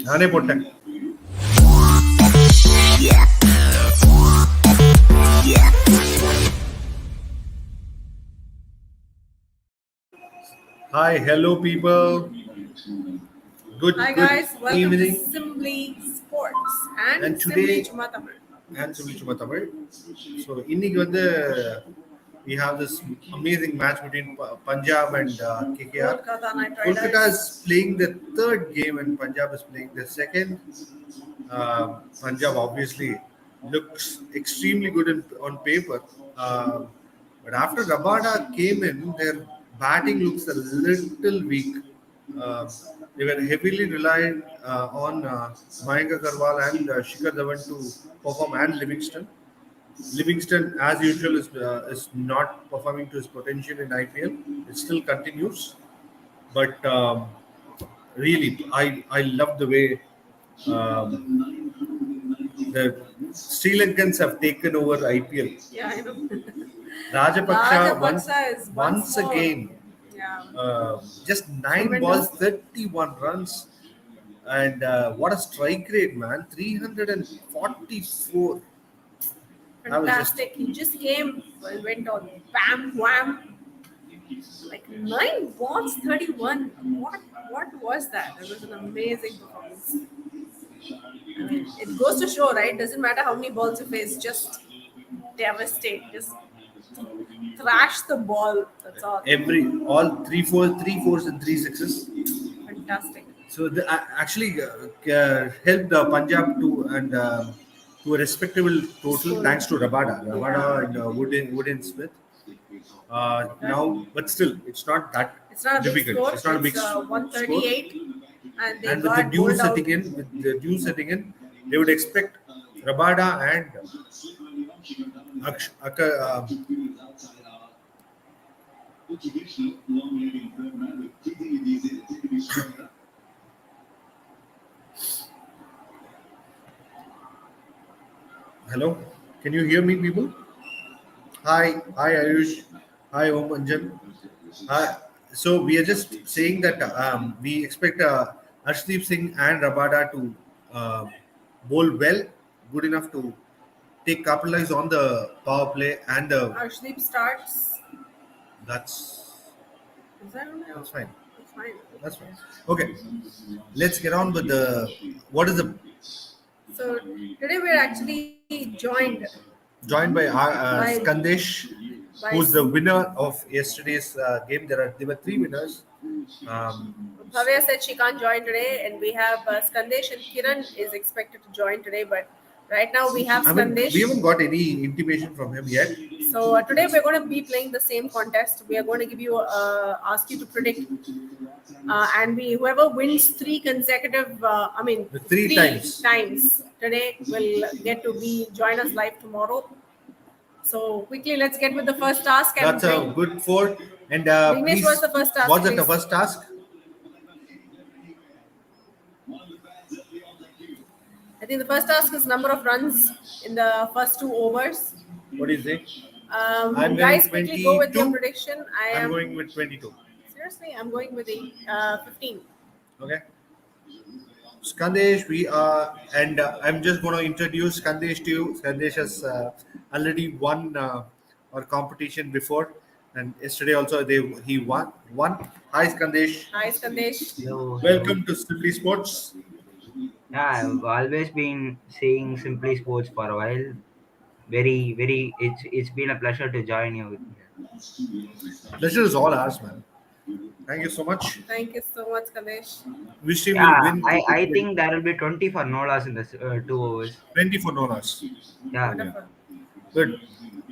நானே போட்டேன். Hi, hello people. Hi guys, welcome evening. to Simbly Sports and today Simbly Chumma Tamil. and simblychumma. So இன்னைக்கு we have this amazing match between Punjab and KKR. Kolkata Knight Kolkata Riders. is playing the third game and Punjab is playing the second. Punjab obviously looks extremely good on paper. But after Rabada came in, their batting looks a little weak. Uh, they were heavily reliant on Mayank Agarwal and Shikhar Dhawan to perform, and Livingston. Livingston, as usual, is not performing to his potential in IPL. It still continues, but really, I love the way the Sri Lankans have taken over IPL. Yeah, I know. Rajapaksa is once more. again. Yeah. Just 9 balls, 31 runs. And what a strike rate, man. 344. Fantastic. He just came, went on bam, wham. Like 9 balls, 31. What was that? It was an amazing performance. I mean, it goes to show, right? Doesn't matter how many balls you face, just devastate. Just thrash the ball. That's all. All three fours and 3 sixes. Fantastic. So actually helped Punjab to a respectable total thanks to Rabada and Wood Smith. Now, but still, it's not that difficult. It's not a big score. 138, and with the dew setting in, they would expect Rabada and Hello, can you hear me, people? Hi, Harish. Hi, Ramachandran. Hi. So we are just saying that we expect Arshdeep Singh and Rabada to bowl well, good enough to capitalize on the power play and the. Arshdeep starts. That's fine. That's fine. That's fine. Okay, let's get on with what is the. So today we're actually joined by Skandesh, who's the winner of yesterday's game. There were 3 winners. Bhavya said she can't join today, and we have Skandesh and Kiran is expected to join today, but right now we have Skandesh. We haven't got any intimation from him yet. So today we're going to be playing the same contest. We are going to give you, ask you to predict, and whoever wins 3 consecutive, three times today will get to join us live tomorrow. So quickly, let's get with the first task. That's a good fort. And Vignesh, what's the first task? What's the first task? I think the first task is number of runs in the first 2 overs. What do you think? Guys, quickly go with your prediction. I'm going with 22. Seriously, I'm going with 15. Okay. Skandesh, and I'm just going to introduce Skandesh to you. Skandesh has already won our competition before, and yesterday also he won. Hi Skandesh. Hi Skandesh. Hello. Welcome to Simbly Sports. Yeah, I've always been seeing Simbly Sports for a while. Very. It's been a pleasure to join you with me. Pleasure is all ours, man. Thank you so much. Thank you so much, Harish. Which team will win? I think there will be 20 for no loss in the 2 overs. 20 for no loss. Yeah. Wonderful. Good.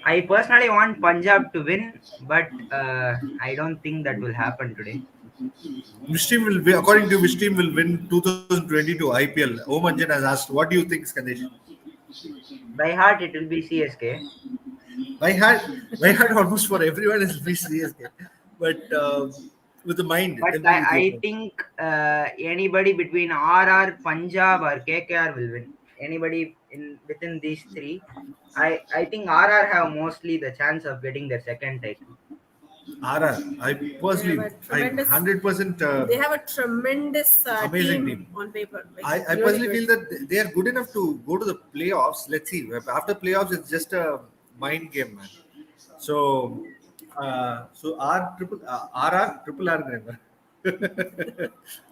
I personally want Punjab to win, but I don't think that will happen today. Which team will win? According to which team will win 2022 IPL? Omanjan has asked. What do you think, Skandesh? By heart, it will be CSK. By heart, almost for everyone it will be CSK. But with the mind. But I think anybody between RR, Punjab, or KKR will win. Anybody within these 3. I think RR have mostly the chance of getting their second title. RR. I They have personally, a I tremendous. 100% They have a tremendous amazing team team. on paper. Like I really personally good. feel that they are good enough to go to the playoffs. Let's see. After playoffs, it's just a mind game, man. So, R triple RR triple R.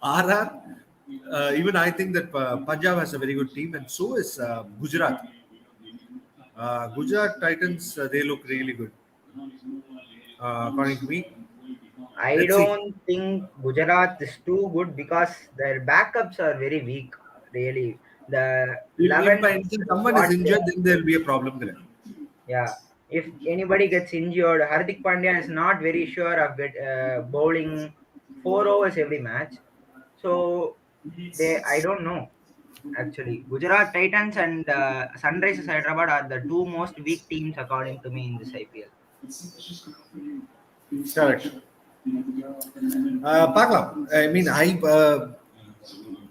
RR. Even I think that Punjab has a very good team, and so is Gujarat. Gujarat Titans. They look really good, according to me. I Let's see. don't think Gujarat is too good because their backups are very weak. Really, the If 11 by any chance someone is what they injured, then there will be a problem there. yeah. If anybody gets injured, Hardik Pandya is not very sure of bowling 4 overs every match. So I don't know actually. Gujarat Titans and Sunrisers Hyderabad are the two most weak teams according to me in this IPL. Correct. Pakla, I mean,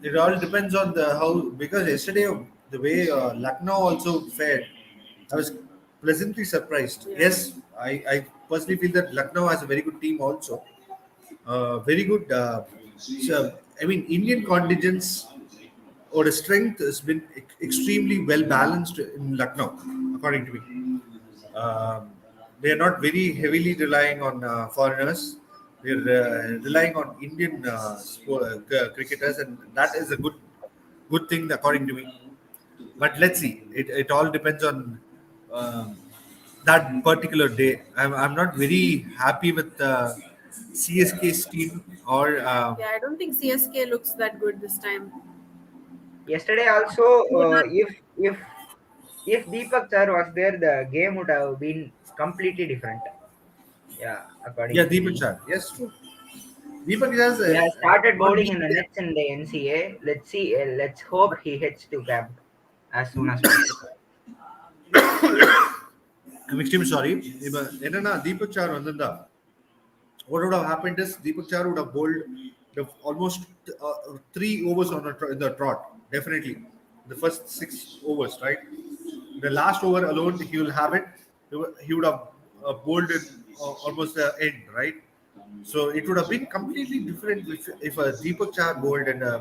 it all depends on the how because yesterday the way Lucknow also fared, I was pleasantly surprised. Yeah. Yes, I personally feel that Lucknow has a very good team also. Very good. So, I mean, Indian contingents or the strength has been extremely well balanced in Lucknow, according to me. Um, they are not very heavily relying on foreigners. They're relying on Indian cricketers, and that is a good thing according to me. But let's see. It all depends on um, that particular day. I'm not very happy with CSK's team or Yeah, I don't think CSK looks that good this time. Yesterday also, if Deepak Char was there, the game would have been completely different. Yeah, yeah, according to Deepak me. Char. Yes, true. Deepak has He has started not bowling been in the there. nets in the NCA. Let's see. Let's hope he heads to camp as soon as possible. I'm extremely sorry. என்னன்னா Deepak Char வந்திருந்தா what would have happened is Deepak Char would have bowled almost 3 overs in the trot, definitely. The first 6 overs, right? The last over alone, he will have it. He would have bowled it almost the end, right? So it would have been completely different if a Deepak Char bowled and a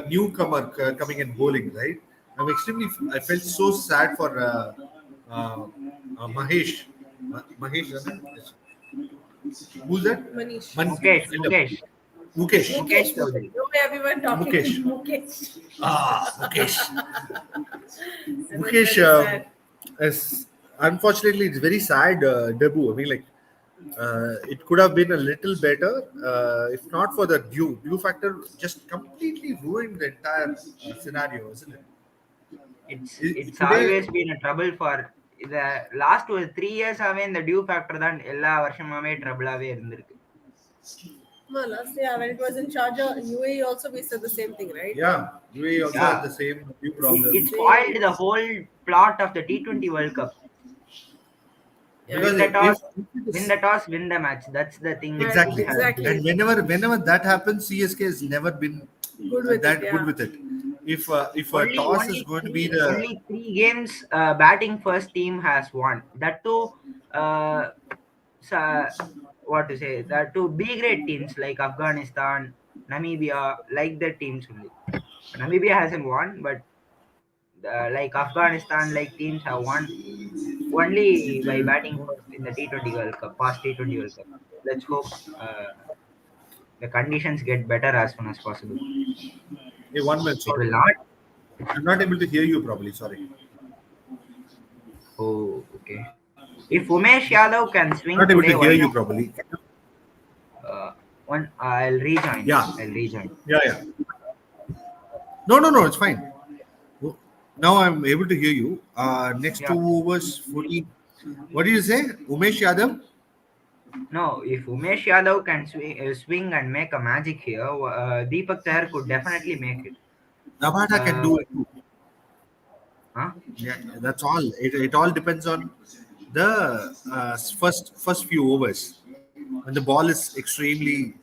newcomer coming and bowling, right? I felt so sad for uh, Mahesh. Mahesh, isn't it? Yes. Who's that? Manish. Mukesh, Mukesh, Mukesh. Mukesh Mukesh, Chaudhary. Mukesh. No way everyone talking Mukesh. Mukesh. Mukesh. That was Mukesh very sad. is unfortunately it's very sad debut. I mean, like it could have been a little better if not for the due factor. Just completely ruined the entire scenario, isn't it? It's Today, always been a trouble for the last 3 years. The due factor தான் எல்லா வருஷமாவே ட்ரபிளாவே இருந்திருக்கு. No, last year when it was in Sharjah, UAE also we said the same thing, right? yeah, we also had Yeah, the same due it problem spoiled Same. the whole plot of the T20 World Cup. Yeah. because Win the if toss, it win is the toss, win the match. That's the thing Right, we exactly, have been. exactly. and whenever that happens, CSK has never been Good with it, that good yeah. with it. If a Only toss is only going to be three the only three games batting first team has won. That too, uh, sa- what to say? That two B grade teams like Afghanistan, Namibia, like the teams only. Namibia hasn't won, but like Afghanistan, like teams have won only by batting first in the T20 World Cup, past T20 World Cup. Let's hope the conditions get better as soon as possible. hey, 1 minute. It Sorry, will not. I'm not able to hear you properly. Sorry. Oh, okay. If Umesh Yadav can swing Not able today, to hear why you not? properly. One, I'll rejoin. Yeah, I'll rejoin. yeah. No, it's fine. Now I'm able to hear you. Next Yeah. 2 overs, 14. What did you say? Umesh Yadav? No, if Umesh Yadav can swing and make a magic here, Deepak Chahar could definitely make it. Navata can Uh, do it too. huh? Yeah, that's all. It all depends on the first few overs when the ball is extremely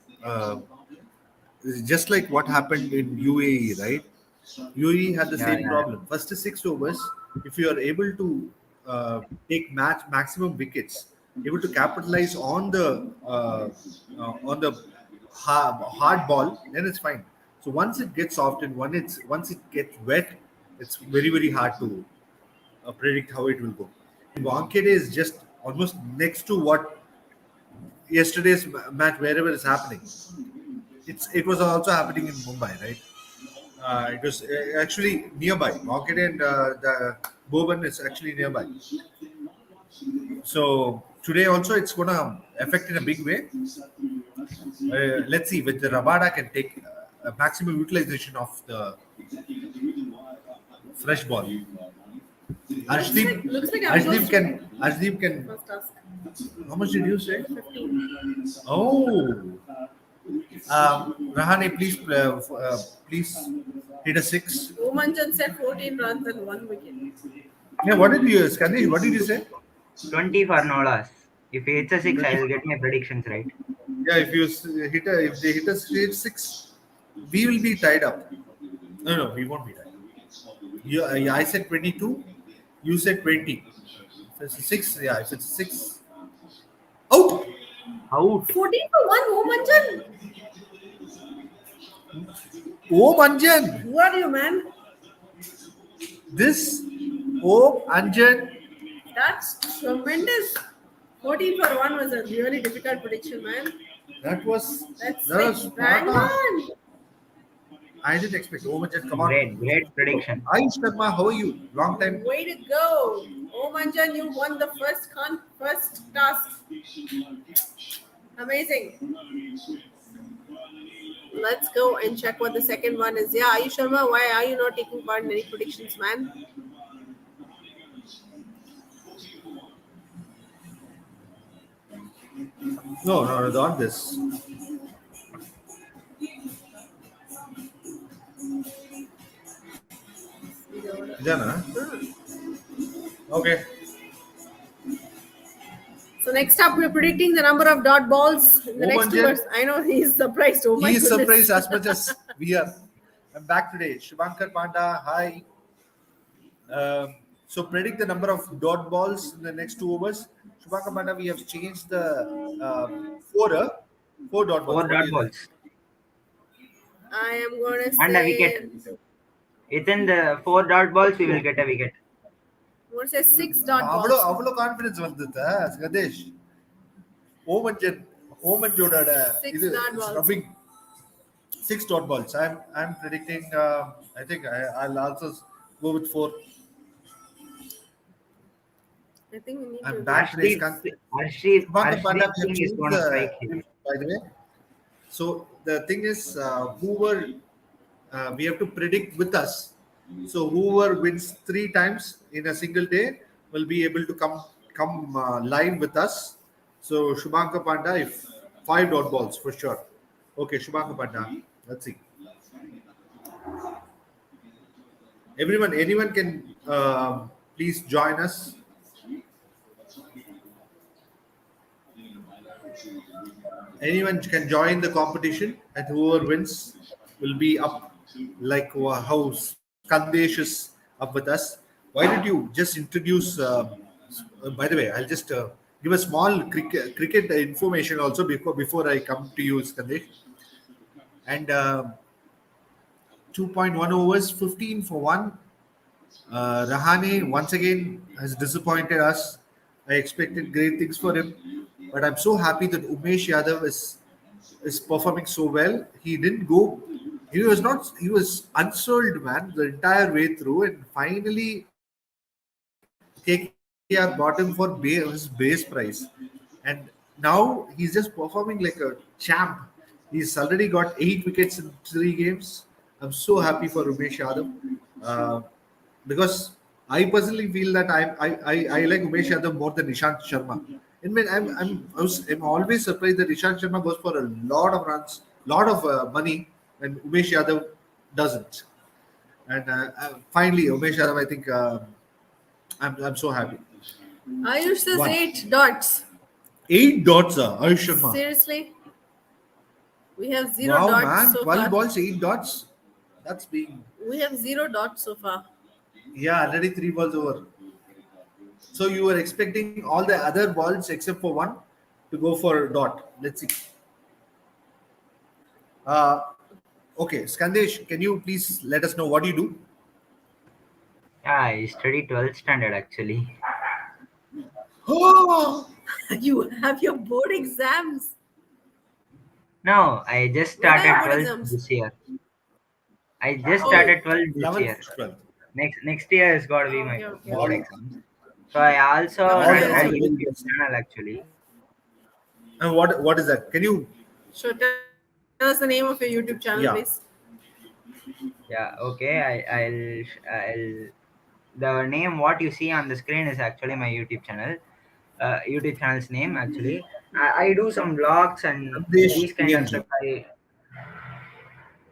just like what happened in UAE, right? UAE had the Yeah, same yeah, problem. First 6 overs, if you are able to take maximum wickets, able to capitalize on the hard ball, then it's fine. So once it gets soft and once it gets wet, it's very hard to predict how it will go. Wankhede is just almost next to what yesterday's match wherever is happening. It was also happening in Mumbai, right? It was actually nearby. Wankhede and the Boban is actually nearby. So today also it's gonna affect in a big way. Let's see whether Rabada can take a maximum utilization of the fresh ball. Looks like I'm close to Arshdeep can. first task. How much did you say? 15. Oh, Rahane, please hit a six. Omanjan said 14 runs and 1 wicket. Yeah, what did you, Skandi? What did you say? 20 for no loss. If he hits a 6, I will get my predictions right. Yeah, if they hit a straight six, we will be tied up. No, we won't be tied. I said 22. You said 20. If it's a six, yeah, if it's a six, out. Out. 14 for 1, Omanjan. Oh, Anjan, Who are you, man? this. Oh, Anjan. That's tremendous. 14 for 1 was a really difficult prediction, man. That was That's that like was bang spot on. on. I didn't expect. Oh, Anjan, come on. Great prediction. Hi, Sharma, how are you? Long time. Way to go. Omanjan, you won the first task. Amazing. Let's go and check what the second one is. Yeah, Ayush Sharma, why are you not taking part in any predictions, man? No, not this. Jana. Okay. So next up, we're predicting the number of dot balls in the next 2 Omanjan. hours. I know he's surprised. Oh my He is goodness. surprised as much as we are. I'm back today. Shubhankar Panda, hi. So predict the number of dot balls in the next 2 overs. Shubhankar Panda, we have changed the four dot balls. 4 dot balls. I am going to And a say, wicket. Within the 4 dot balls, we will get a wicket. I'm going to say 6 dot அவ்வளோ balls. அவ்வளோ confidence வந்தது சதேஷ் ஓமஞ்சோட 6 இது dot balls. rubbing 6 dot balls. I'm predicting. I think I'll also go with 4. I think we need I'm to. back today. Arshdeep Shubhankar Panda, we have is changed going to strike the him. by the way. So the thing is, we have to predict with us. So whoever wins 3 times in a single day will be able to come live with us. So Shubhankar Panda, if 5 dot balls for sure. Okay, Shubhankar Panda. Let's see. Anyone can please join us. Anyone can join the competition, and whoever wins will be up like how Kandesh is up with us. Why don't you just introduce? By the way, I'll just give a small cricket information also before I come to you, Kandesh. And 2.1 overs, 15 for 1. Rahane once again has disappointed us. I expected great things for him, but I'm so happy that Umesh Yadav is performing so well. He didn't go. He was unsold, man, the entire way through, and finally KKR bought him for his base price, and now he's just performing like a champ. He's already got 8 wickets in 3 games. I'm so happy for Umesh Yadav because I personally feel that I like Umesh Yadav more than Ishant Sharma. I mean, I'm always surprised that Ishant Sharma goes for a lot of runs, lot of money, and Umesh Yadav doesn't. And finally, Umesh Yadav, I think I'm so happy. Ayush says One. 8 dots. 8 dots, Ayush Sharma. Seriously? We have 0 Wow, dots man, so 12 far. balls, 8 dots. That's being We have 0 dots so far. yeah, already 3 balls over. So you were expecting all the other balls except for one to go for dot. Let's see. Uh, okay, Skandesh, can you please let us know what you do? Yeah, I study 12th standard actually. Oh, You have your board exams. No, I just When are your started board 12th exams? this year. I just Oh, started 12th this 11th, year. 12th. Next year has got to be my okay, okay, board okay. All, exams. So I also all run the Okay, a all so the very YouTube best. channel actually. And what is that? Can you? sure. Tell us the name of your YouTube channel, Yeah. please. Yeah, okay. I'll the name what you see on the screen is actually my YouTube channel. YouTube channel's name actually. I do some vlogs and Sandesh these kind of TNG. stuff.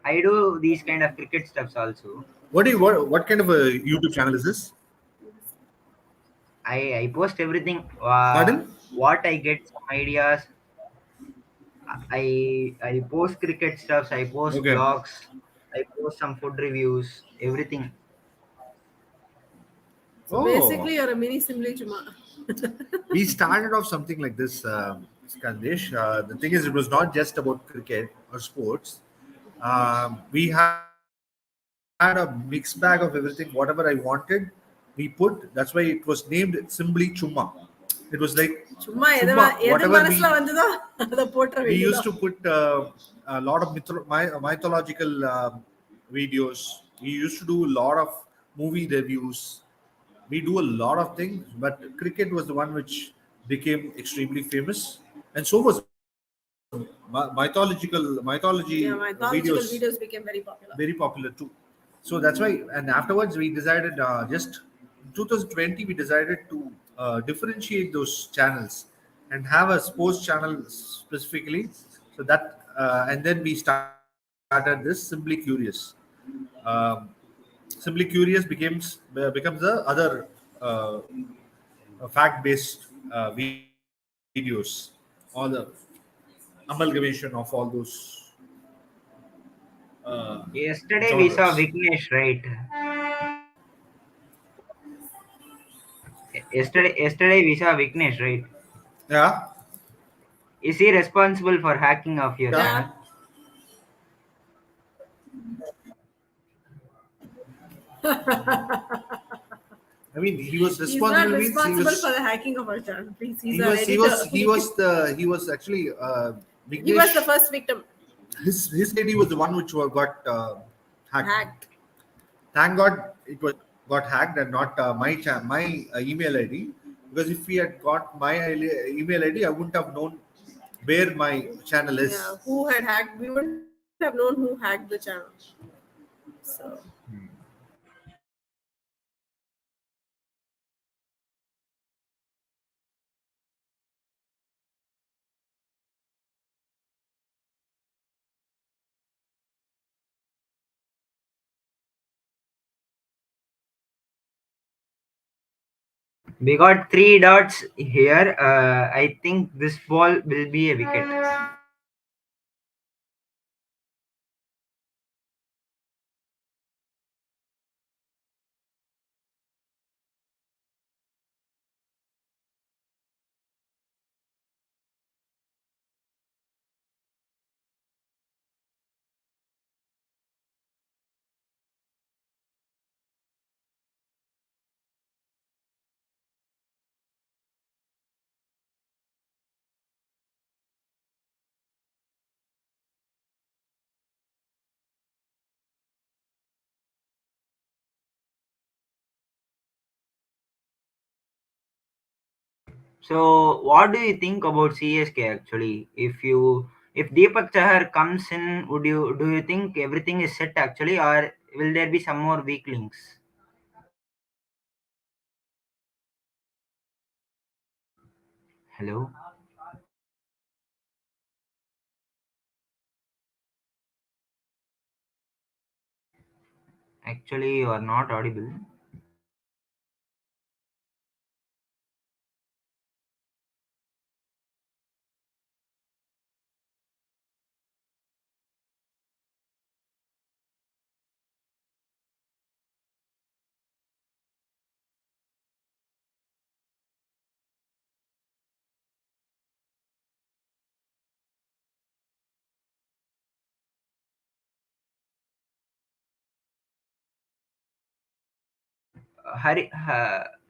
I do these kind of cricket stuffs also. What kind of a YouTube channel is this? I post everything. Pardon? What I get some ideas. I post cricket stuffs. I post Okay. vlogs. I post some food reviews. Everything. So Oh, basically, you're a mini Simbly chumma. we started off something like this, Skandesh. The thing is, it was not just about cricket or sports. We had a mixed bag of everything. Whatever I wanted, we put. That's why it was named Simbly Chumma. It was like Chumma. சும்மா Whatever எது மனசுல வந்ததோ அதை போட்ட we used to வேண்டியதான். put a lot of mythological videos. We used to do a lot of movie reviews. We do a lot of things, but cricket was the one which became extremely famous, and so was mythology Yeah, videos mythological videos became very popular. very popular too. So that's why, and afterwards we decided just in 2020 we decided to differentiate those channels and have a sports channel specifically. So that and then we started this Simply Curious. Um, Simply Curious becomes the other uh, fact-based videos, all the amalgamation of all those Yesterday we saw genres. Vignesh, right? Yesterday we saw Vignesh, right? Yeah, Is he responsible for hacking of your yeah. Yeah. channel? I mean, he was He's not responsible. Means responsible for the hacking of our channel. Please, he's he our was he editor. was he was the he was actually He was the Vignesh. first victim. His ID was the one which got hacked. Hacked. Thank God it was got hacked and not my email ID, because if he had got my email ID, I wouldn't have known where my channel Yeah, is. who had hacked? We wouldn't have known who hacked the channel. So We got three dots here. I think this ball will be a wicket. So, what do you think about CSK actually? If Deepak Chahar comes in, would you do you think everything is set actually, or will there be some more weak links? Hello, actually you are not audible.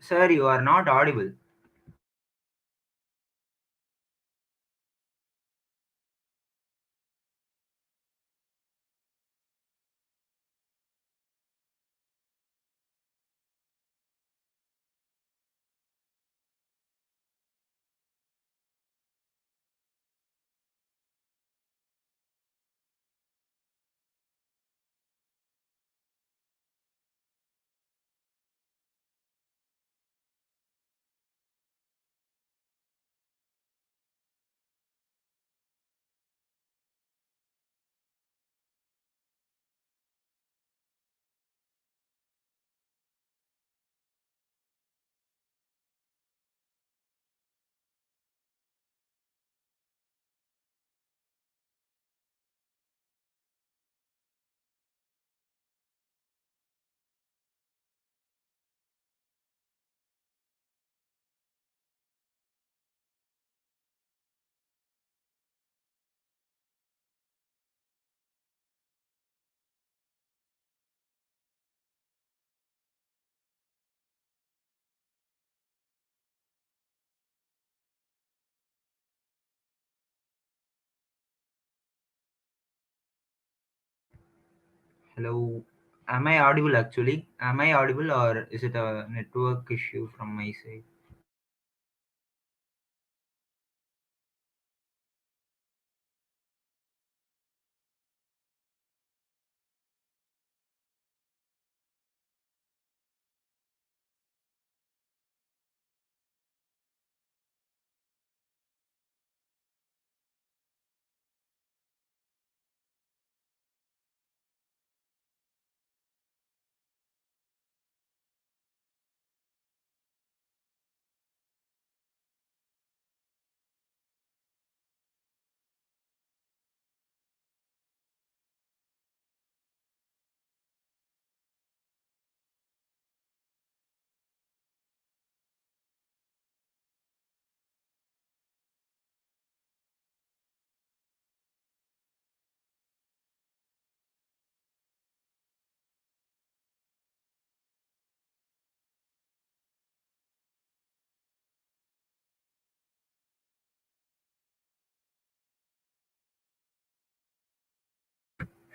Sir, you are not audible. Hello. Am I audible actually? Am I audible or is it a network issue from my side?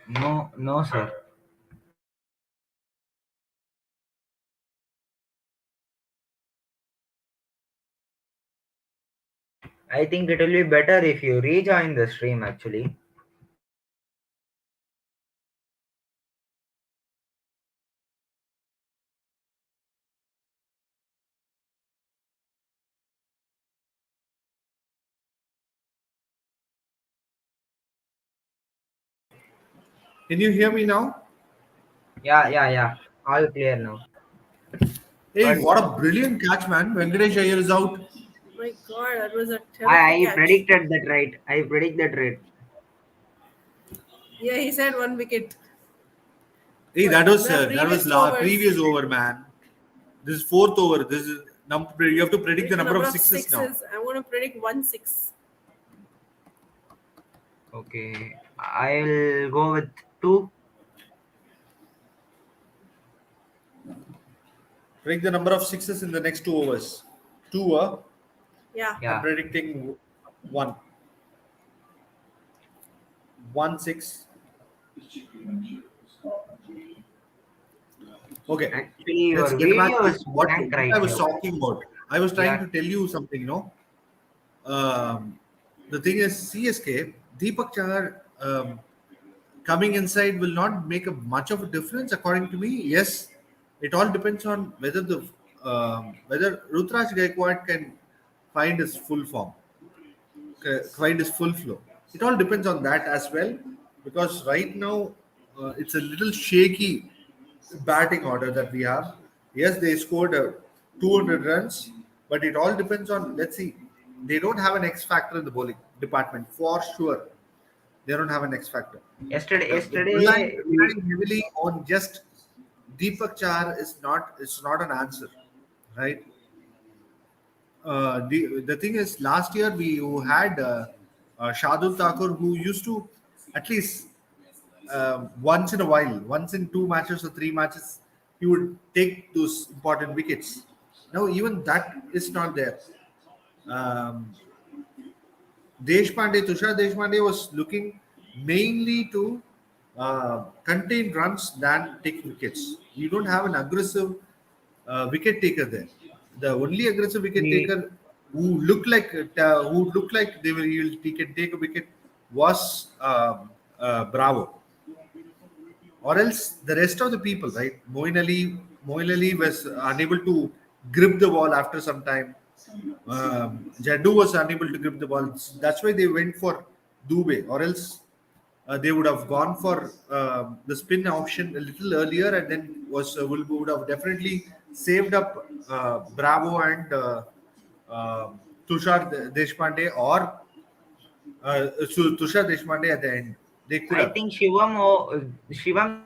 No, no, sir. I think it will be better if you rejoin the stream actually. Can you hear me now? Yeah, yeah, yeah. All clear now. Hey, But what a brilliant catch, man. Venkatesh Iyer is out. My God, that was a terrific I catch. predicted that right. I predict that right. Yeah, he said 1 wicket. Hey, But the that was previous two overs, previous over, man. This is fourth over. This is number. You have to predict the predict the number number of of sixes now. sixes. I'm going to predict 1 6. Okay. I'll go with two. Predict the number of sixes in the next 2 overs. Two. Yeah. I'm Yeah. predicting one. 1 6. Okay. Actually, Let's your get back video to is what blank I right was now. talking about. I was trying Yeah. to tell you something. The thing is, CSK Deepak Chahar coming inside will not make a much of a difference, according to me. Yes, it all depends on whether Rutraj Gaikwad can find his full form, find his full flow. It all depends on that as well, because right now it's a little shaky batting order that we have. Yes, they scored 200 runs, but it all depends on. Let's see, they don't have an X factor in the bowling department for sure. They don't have an X factor. Yesterday we Relying heavily on just Deepak Char is not. It's not an answer, right? The thing is, last year we had Shardul Thakur, who used to at least once in a while, once in 2 matches or 3 matches, he would take those important wickets. Now even that is not there. Um, Tushar Deshpande was looking mainly to contain runs than take wickets. You don't have an aggressive wicket taker there. The only aggressive wicket We taker who looked like he can take a wicket was Bravo, or else the rest of the people, right? Moin Ali was unable to grip the ball after some time. Jaddu was unable to grip the ball. That's why they went for Dubey, or else they would have gone for the spin option a little earlier, and then would have definitely saved up Bravo and uh, Deshpande or Tushar Deshpande at the end. They could I have. think Shivam Dube.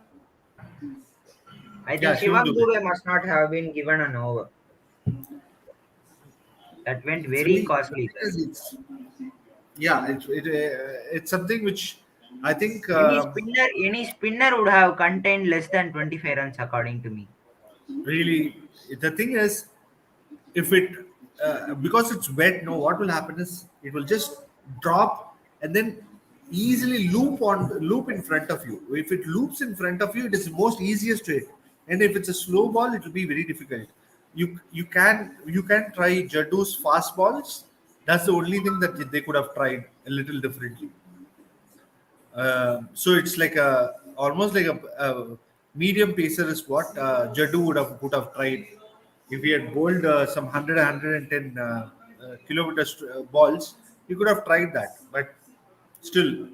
I Yeah, think Shivam Shivam Dubey. Dube must not have been given an over. That went It's very really costly there. yeah, it's something which I think Any spinner would have contained less than 25 runs, according to me. really the thing is if it because it's wet, no, what will happen is it will just drop and then easily loop in front of you. If it loops in front of you, it is the most easiest to hit, and if it's a slow ball, it will be very difficult. You can try Jaddu's fast balls. That's the only thing that they could have tried a little differently. So it's like a almost like a medium pacer is what Jaddu would have tried if he had bowled some 110 kilometers balls. He could have tried that, but still,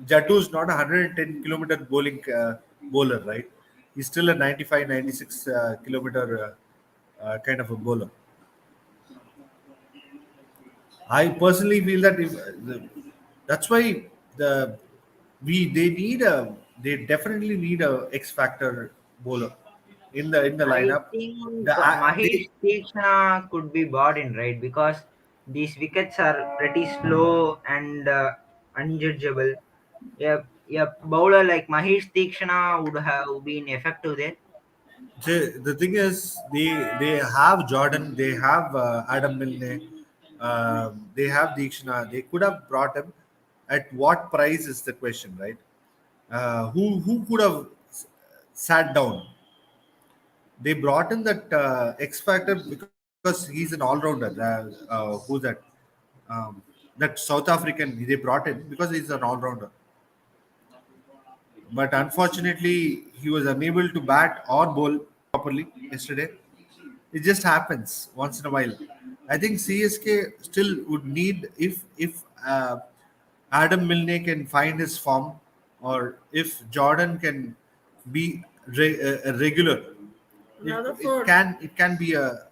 Jaddu is not a 110-kilometer bowling bowler, right? He's still a 95, 96 kilometer kind of a bowler. I personally feel that that's why the they definitely need a X factor bowler in the I lineup. think The Mahesh Tikshana could be brought in, right? Because these wickets are pretty slow and unjudgeable. Yeah, bowler like Mahesh Tikshana would have been effective there. the thing is they have Jordan, they have Adam Milne, they have Deekshana. They could have brought him. At what price is the question, right? Who could have sat down? They brought in that X Factor because he's an all-rounder. Who's that? Um, that South African they brought in because he's an all-rounder. But unfortunately, he was unable to bat or bowl properly yesterday. It just happens once in a while. I think CSK still would need if Adam Milne can find his form, or if Jordan can be a regular. It, Another it four. can it can be a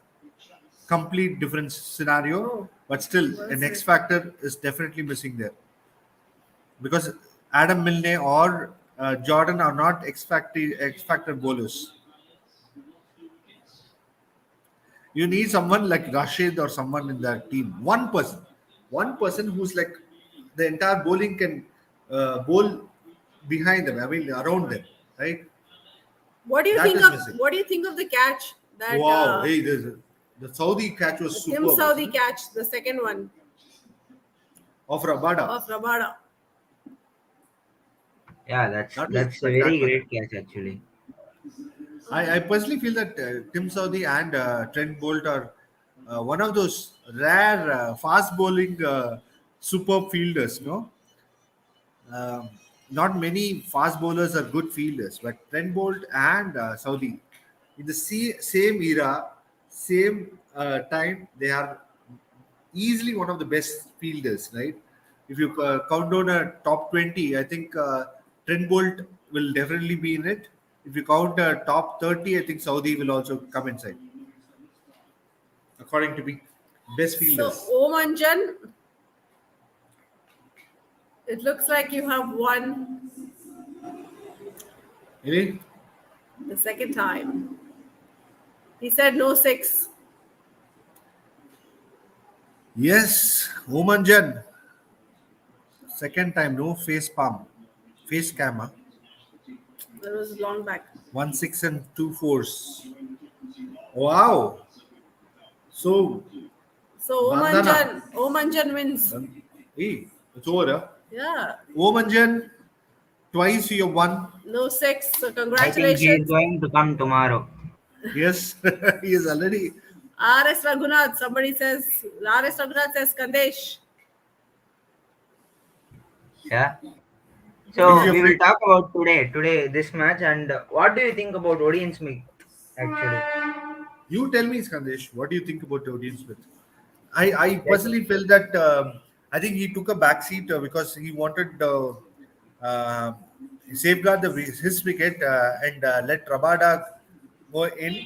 complete different scenario, Oh, but still what an is X it? factor is definitely missing there because Adam Milne or Jordan are not X factor bowlers. You need someone like Rashid or someone in that team. One person who's like the entire bowling can bowl behind them. I mean around them, right? What do you That think is of missing. what do you think of the catch that Wow, hey, the Saudi catch was Tim superb, Saudi wasn't it? catch, the second one Of Rabada. of Rabada? Yeah, that's That was that's a very spectacular. great catch actually. I personally feel that Tim Saudi and Trent Bolt are one of those rare fast bowling superb fielders. No, um, not many fast bowlers are good fielders, but Trent Bolt and Saudi in the same era, same time, they are easily one of the best fielders, right? If you count down a top 20, I think Trent Bolt will definitely be in it. If you count top 30, I think Saudi will also come inside, according to me. Best So fielders. Omanjan, it looks like you have won Really? the second time. He said no six. Yes, Oman Jan. Second time, no face palm. Face cam. Huh? That was long back. 1-6 and 2-4s. Wow. So So Vandana. Omanjan wins. Hey, it's over. Huh? Yeah. Omanjan, twice you won. No six. So I think he is congratulations. going to come tomorrow. Yes, he is already. R.S. Raghunath. Somebody says R.S. Raghunath says Kandesh. Yeah. He's So your we will friend. talk about today this match, and what do you think about Odin Smith actually? You tell me, Skandesh, what do you think about Odin Smith? I Like, personally felt that I think he took a backseat because he wanted uh, safeguard his wicket and let Rabada go in.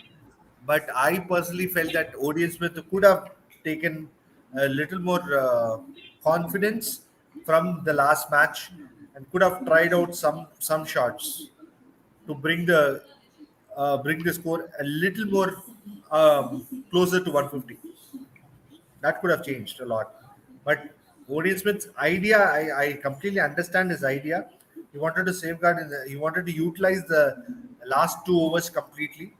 But I personally felt that Odin Smith could have taken a little more confidence from the last match and could have tried out some shots to bring the score a little more closer to 150. That could have changed a lot. But Odin Smith's idea, I completely understand his idea. He wanted to safeguard, he wanted to utilize the last 2 overs completely,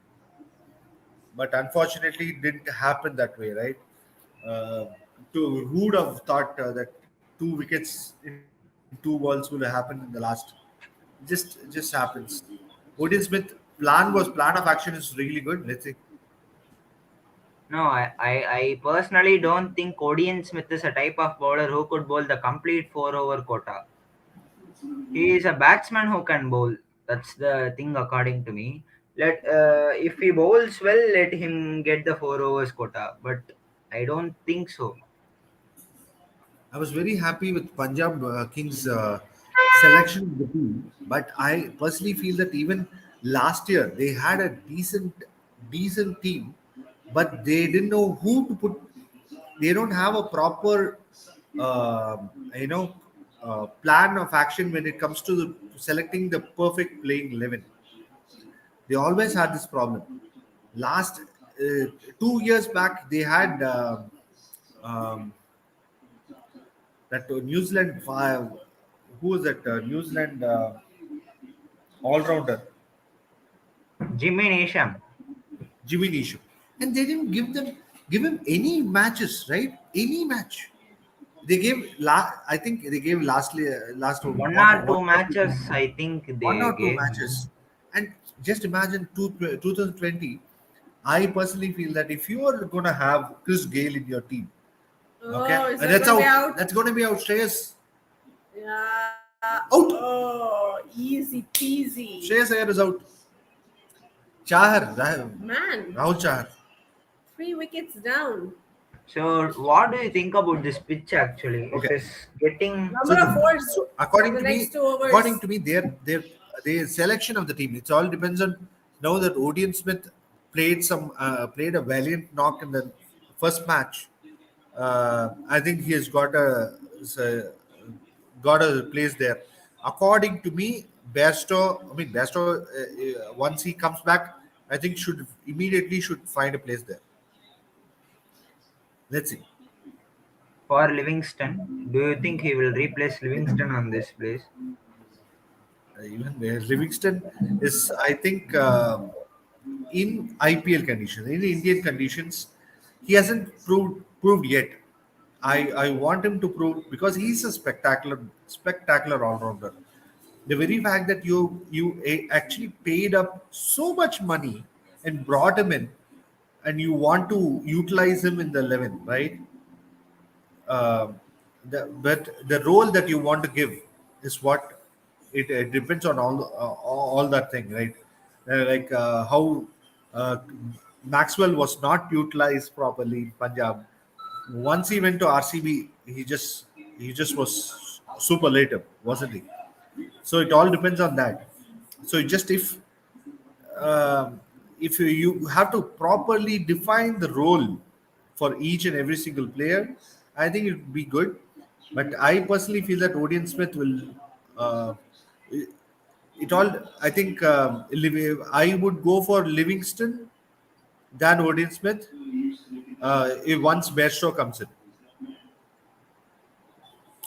but unfortunately, it didn't happen that way, right? Uh, who would have thought that 2 wickets in 2 balls would have happened in the last? Just happens. Odin Smith plan of action is really good. Let's see. no, I personally don't think Odin Smith is a type of bowler who could bowl the complete 4 over quota. He is a batsman who can bowl. That's the thing according to me. Let if he bowls well, let him get the 4 overs quota. But I don't think so. I was very happy with Punjab Kings selection of the team, but I personally feel that even last year they had a decent team, but they didn't know who to put. They don't have a proper, uh, you know, plan of action when it comes to selecting the perfect playing 11. They always had this problem. Last 2 years back, they had um, that New Zealand who was that New Zealand all rounder Jimmy Nation. Jimmy Nishu, and they didn't give him any matches, right? Any match they gave. I think they gave last One one or two matches, I think one they or two gave him. matches, and just imagine 2020. I personally feel that if you are going to have Chris Gale in your team, okay, Oh, is and that that's going to be out. out? That's going to be out. Shreyas Yeah. out. Oh, easy peasy. Shreyas Iyer is out. Chahar, Man, Rahul Chahar. 3 wickets down. So, what do you think about this pitch actually? It Okay. is getting. So, Number of fours for the next 2 overs. their selection of the team. It all depends on now that Odin Smith played a valiant knock in the first match. I think he has got a place there. According to me, Bairstow, once he comes back, I think should find a place there. Let's see. For Livingston, do you think he will replace Livingston on this place? Even where Livingston is, I think, in IPL conditions, in Indian conditions, he hasn't proved yet. I want him to prove because he's a spectacular all rounder. The very fact that you actually paid up so much money and brought him in, and you want to utilize him in the 11, right? uh, but the role that you want to give is what it depends on all that thing, right? How uh, Maxwell was not utilized properly in Punjab. Once he went to RCB, he just was superlative, wasn't he? So it all depends on that. So just um, if you have to properly define the role for each and every single player, I think it would be good. But I personally feel that Odin Smith will. Uh, it it all. I think I would go for Livingston than Odin Smith if once Bairstow comes in.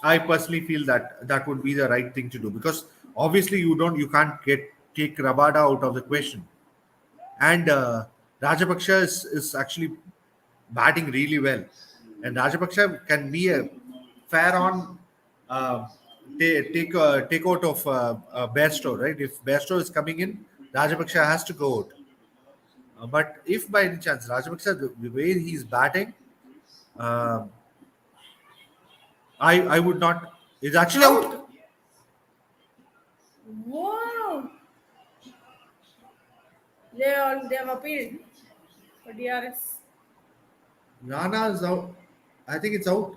I personally feel that that would be the right thing to do because obviously you can't get take Rabada out of the question. And Rajapaksha is actually batting really well. And Rajapaksha can be a fair on uh, take out of Bairstow, right? If Bairstow is coming in, Rajapaksha has to go out. But if by any chance Rajapaksha, the way he's batting, uh, I would not. Is actually out. Out. Wow. They have appealed for DRS. Rana is out. I think it's out.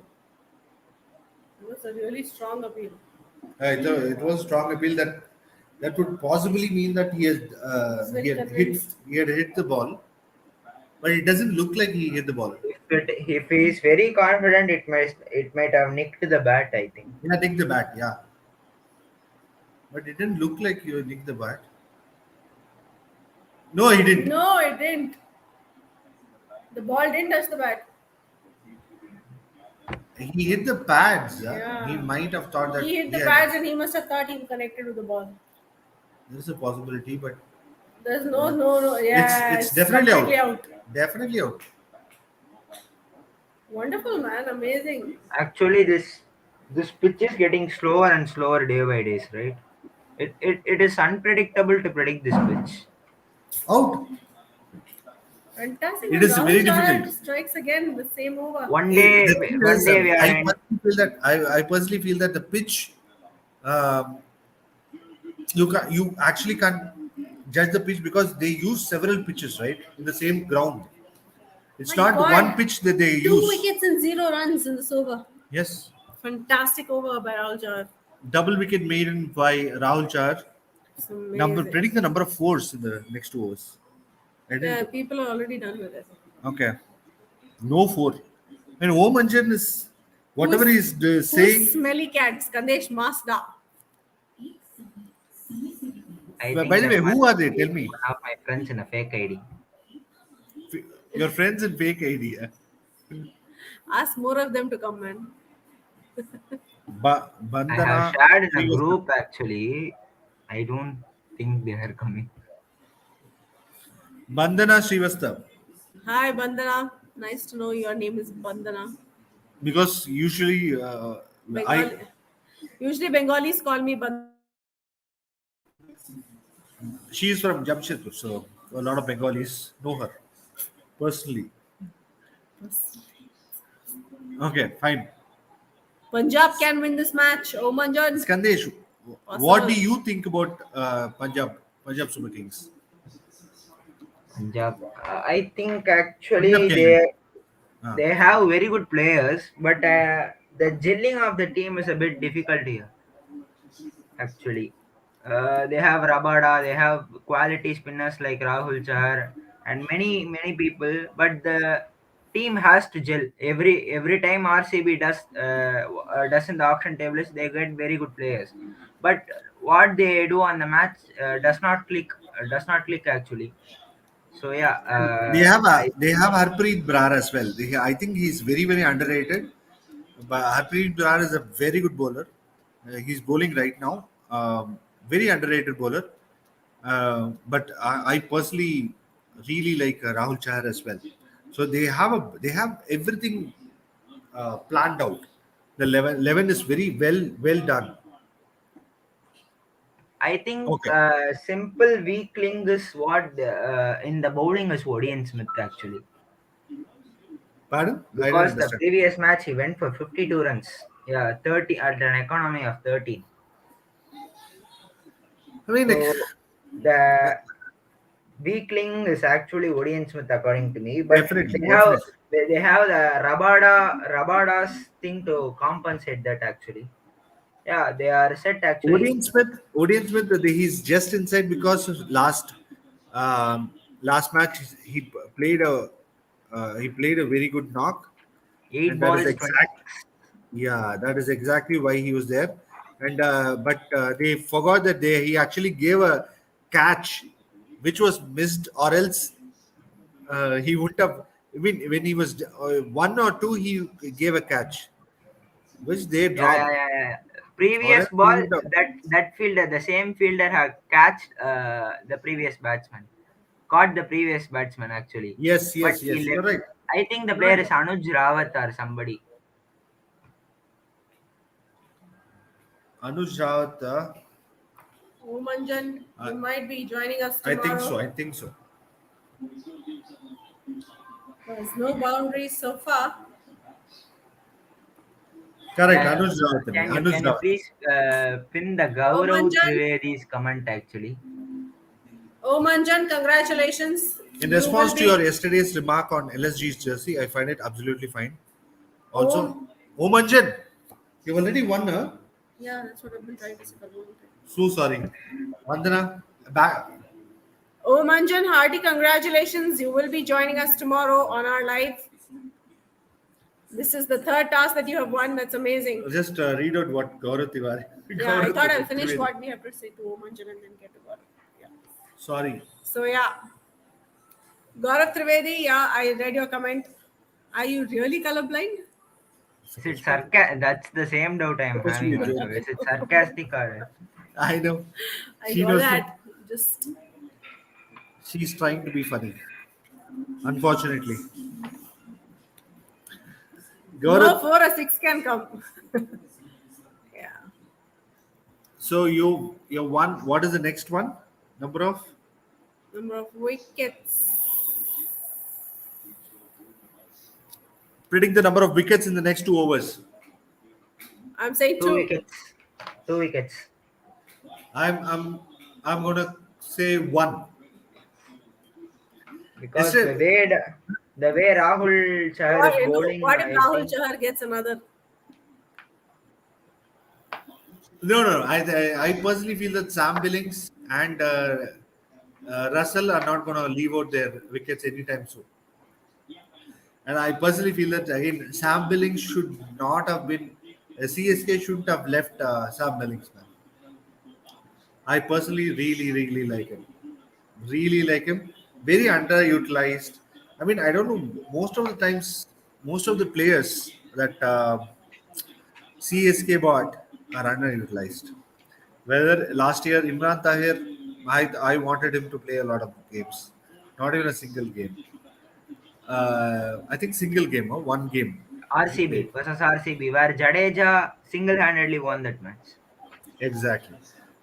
It was a really strong appeal. It was a strong appeal that would possibly mean that It's very convinced. he had hit the ball, but it doesn't look like he hit the ball. If he is very confident, it might have nicked the bat, I think. Yeah, nicked the bat. Yeah, but it didn't look like he nicked the bat. No, he didn't. No, it didn't. The ball didn't touch the bat. He hit the pads. Yeah. Yeah. He might have thought that He hit the yeah, pads and he must have thought he connected with the ball. There's a possibility, but There's no. Yeah, it's definitely completely out. Definitely out. Wonderful, man. Amazing. Actually, this pitch is getting slower and slower day by days, right? It is unpredictable to predict this pitch. Out. Fantastic. It And is very Rahul Chahar difficult. strikes again the same over. One day, The thing one is, day we are I in. personally feel that I personally feel that the pitch, um, you actually can't judge the pitch because they use several pitches, right, in the same ground. It's My not God. one pitch that they 2 use. wickets and 0 runs in this over. Yes, Fantastic over by Rahul Chahar. double wicket maiden by Rahul Chahar. It's amazing. Predict the number of fours in the next 2 overs. I Yeah, didn't. people are already done with it. Okay, no four. And Om Anjan is whatever Who's- he's saying. Smelly cat? Skandesh Masda. I By think the that way, who must are they? be Tell me. one of my friends in a fake ID. Your friends in fake ID. Ask more of them to come, man. I Vandana. have shared in a Srivastava. group actually. I don't think they are coming. Vandana Srivastava. Hi, Vandana. Nice to know your name is Vandana. Because usually Bengali. Usually Bengalis call me Bandana. she is from Jamshedpur, so a lot of Bengalis know her personally. Okay, fine. Punjab can win this match. Oh, Manjan. Skandesh, what do you think about Punjab Super Kings? Punjab. I think actually Punjab can they win. Ah. they have very good players, but the gelling of the team is a bit difficult here. Actually, they have Rabada, they have quality spinners like Rahul Chahar and many people, but the team has to gel. Every time RCB does in the auction tables, they get very good players, but what they do on the match does not click actually. So yeah, They have Harpreet Brar as well. I think he's very underrated. But Harpreet Brar is a very good bowler. He's bowling right now. Very underrated bowler. But I personally really like Rahul Chahar as well. So they have everything planned out. The 11 is very well done. I think Okay. simple weakling is what in the bowling is Odian Smith actually, Pardon? I don't because the understand. previous match he went for 52 runs. Yeah, 30 at an economy of 13. I mean, like, So the weakling is actually Odian Smith according to me, but definitely. they have the Rabada's thing to compensate that actually. Yeah, they are set actually. Odean Smith, he's just inside because of last match he played a very good knock, Eight and that is balls 20. that is exactly why he was there. And but they forgot that he actually gave a catch, which was missed, or else he wouldn't have. I mean, when he was 1 or 2, he gave a catch, which they Yeah, dropped. yeah, yeah, yeah. previous Or ball, that fielder, the same fielder had catched the previous batsman, caught the previous batsman actually, yes, but yes, he yes. You're left. right. I think the You're player right. is Anuj Rawat or somebody. Anuj Rawat. Omanjan, I you might be joining us I think so. tomorrow. I think so. There's no boundaries so far. Correct. Yeah, Anuj Rawat. Anuj can you Rawat. please pin the Gaurav Omanjan, Trivedi's comment actually? Omanjan, congratulations. In You response will to your be yesterday's remark on LSG's jersey, I find it absolutely fine. Also, Om. Omanjan, you've already won, huh? Yeah, that's what I've been trying to say for a long time. So sorry. Vandana, back. Omanjan, hearty congratulations. You will be joining us tomorrow on our live. This is the third task that you have won. That's amazing. Just read out what Gaurav Tiwari. Yeah, I Gaurav thought I'll finish Trivedi. what we have to say to Omanjan and then get to Gaurav. Yeah. Sorry. So yeah, Gaurav Trivedi. Yeah, I read your comment. Are you really colorblind? Is it sarcastic? That's the same doubt I'm Supposed to be having a also. joke. Is it sarcastic or? I know. I She got knows that that. Just she's trying to be funny. Unfortunately. no Gaurav, 4 or 6 can come. Yeah. so you won. What is the next one? Number of? Number of wickets. Predict the number of wickets in the next 2 overs. I'm saying Two 2. wickets. 2 wickets. I'm I'm I'm gonna say one. Because Yesterday, the way Rahul Chahar is bowling, What if I Rahul think Chahar gets another? no. I personally feel that Sam Billings and Russell are not going to leave out their wickets anytime soon. And I personally feel that again, Sam Billings should not have been. CSK shouldn't have left Sam Billings, man. I personally really like him. Really like him. Very underutilized. I mean, I don't know. Most of the times, most of the players that CSK bought are underutilized. Whether last year Imran Tahir, I wanted him to play a lot of games, not even a single game. I think single game or one game he RCB played. versus RCB, where Jadeja single-handedly won that match. Exactly.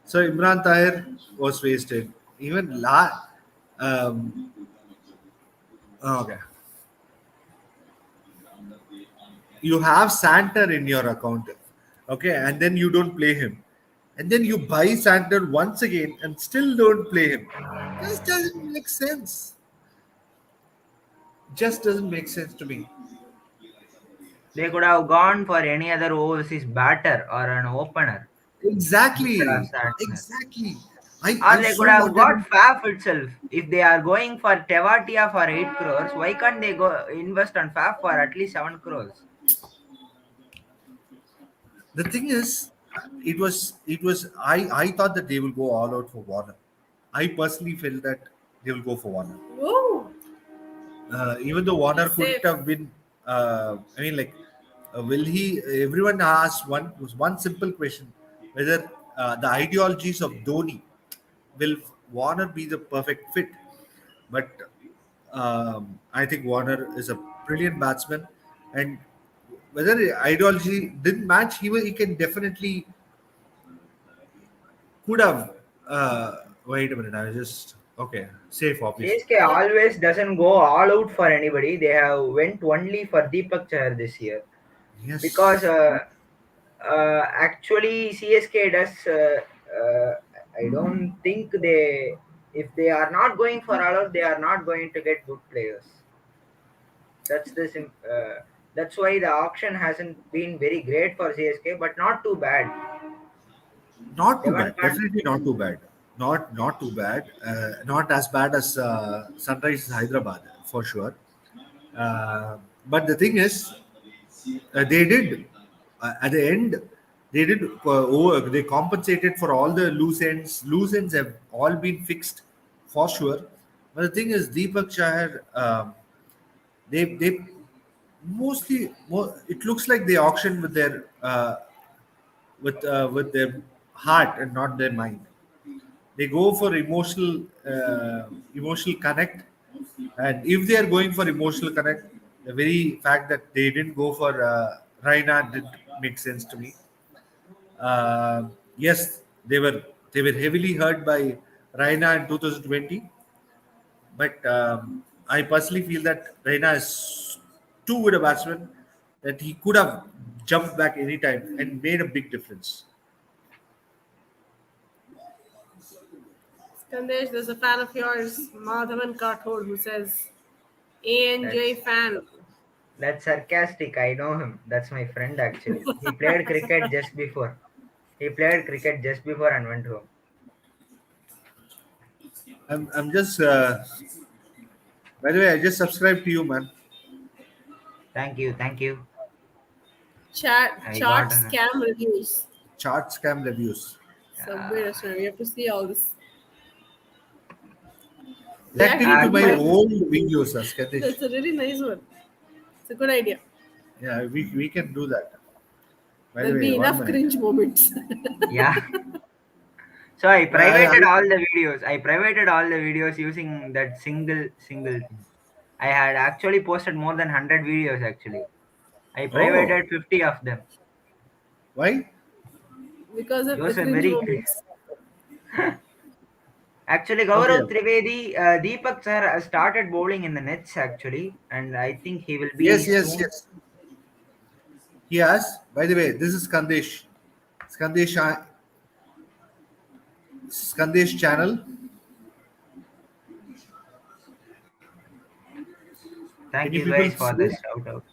So Imran Tahir was wasted. Even um, okay, you have Santer in your account, okay, and then you don't play him, and then you buy Santer once again and still don't play him. This doesn't make sense. Just doesn't make sense to me. They could have gone for any other overseas batter or an opener instead of Exactly. Santner. Exactly. Or I they so could have wanted got him. Faf itself. If they are going for Tevatia for 8 crores, why can't they go invest on Faf for at least 7 crores? The thing is, I thought that they will go all out for Warner. I personally felt that they will go for Warner. Woo! Even though Warner He's couldn't safe. have been, I mean, like, will he? Everyone asked one simple question: whether the ideologies of Dhoni will Warner be the perfect fit? But I think Warner is a brilliant batsman, and whether the ideology didn't match, he can definitely could have. Wait a minute, I was just okay. Safe, obviously. CSK Yeah. always doesn't go all out for anybody. They have went only for Deepak Chahar this year because Yes, actually CSK does. I don't think they, if they are not going for all out, they are not going to get good players. That's why the auction hasn't been very great for CSK, but not too bad. not They too went bad. Definitely not too bad. Not too bad. Not as bad as Sunrisers Hyderabad for sure. Uh, but the thing is, they did at the end. They did. They compensated for all the loose ends. Loose ends have all been fixed for sure. But the thing is, Deepak Chahar, they mostly. It looks like they auctioned with their with their heart and not their mind. They go for emotional connect, and if they are going for emotional connect, the very fact that they didn't go for Raina didn't make sense to me. Yes, they were heavily hurt by Raina in 2020, but I personally feel that Raina is too good a batsman that he could have jumped back anytime and made a big difference. Skandesh, there's a fan of yours, Madhavan Kathod, who says, ANJ That's fan. that's sarcastic. I know him. That's my friend actually. He played cricket just before. He played cricket just before and went home. I'm just by the way, I just subscribed to you, man. Thank you, thank you. I Chart got scam reviews. Chart scam reviews. Subway restaurant. We have to see all this. We Connect it to actually my do. old videos, Askatish. That's a really nice one. It's a good idea. Yeah, we can do that. By the There'll way, be one enough minute. cringe moments. yeah. So I I, privated all the videos. I privated all the videos using that single thing. I had actually posted more than 100 videos actually. I oh, privated 50 of them. why? Because of the Those were cringe very moments. actually Okay. Gaurav Trivedi, Deepak sir started bowling in the nets actually, and I think he will be Yes, yes, soon. yes. He has. By the way, this is Skandesh. Skandesh, Skandesh channel. Can Thank you you people guys for see the it? shout out.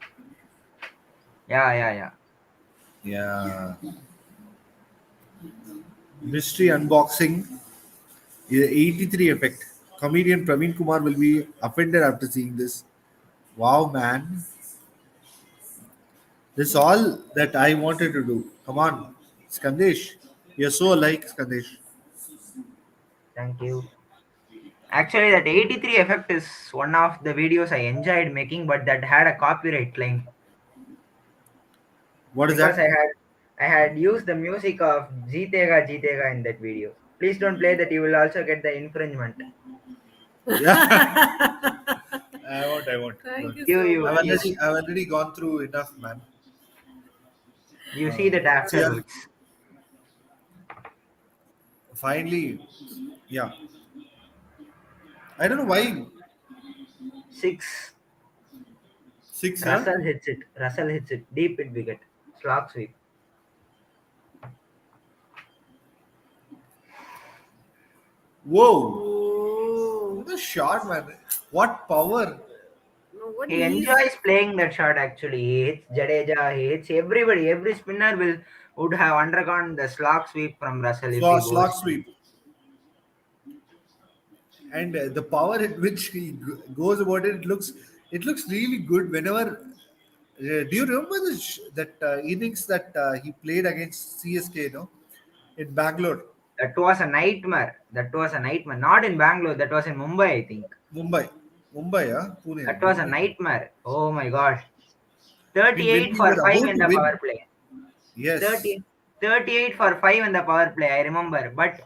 Yeah. Yeah. Mystery unboxing. 83 effect. Comedian Praveen Kumar will be offended after seeing this. Wow, man. This is all that I wanted to do. Come on, Skandesh. You're so alike, Skandesh. Thank you. Actually, that 83 effect is one of the videos I enjoyed making, but that had a copyright claim What is because that? I had used the music of Jeetega in that video. Please don't play that. You will also get the infringement. Yeah, I won't. I won't. Thank Don't. you so much. I've already gone through enough, man. You see that So yeah, afterwards. finally, yeah. I don't know why Six. six, huh? Russell hits it. Russell hits it. Deep it wicket. Slog sweep. Whoa, Oh. what a shot, man! What power! No, what He he's. enjoys playing that shot actually. He hits Jadeja, he hits everybody. Every spinner would have undergone the slog sweep from Russell if he Slot goes. sweep, and the power at which he goes about it, it looks really good. Whenever do you remember that innings that he played against CSK? No, in Bangalore, That was a nightmare. That was a nightmare. Not in Bangalore. That was in Mumbai, I think. Mumbai, Mumbai, That Pune, was a Mumbai. nightmare. Oh my god. And when 38 we for were 5 about in to the win, power play. yes, 30, 38 for 5 in the power play, I remember. But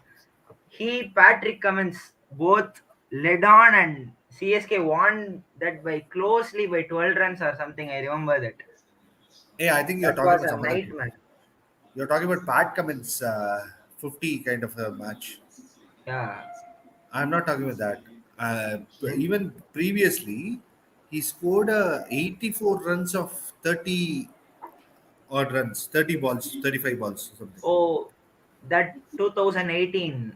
Patrick Cummins both led on and CSK won that by closely by 12 runs or something. I remember that. hey, I think you're That talking was about a some other team. nightmare. You're talking about Pat Cummins 50 kind of a match. Yeah. I'm not talking about that. Then Even previously, he scored 84 runs of 30 odd runs, 30 balls, 35 balls, or something. oh, that 2018,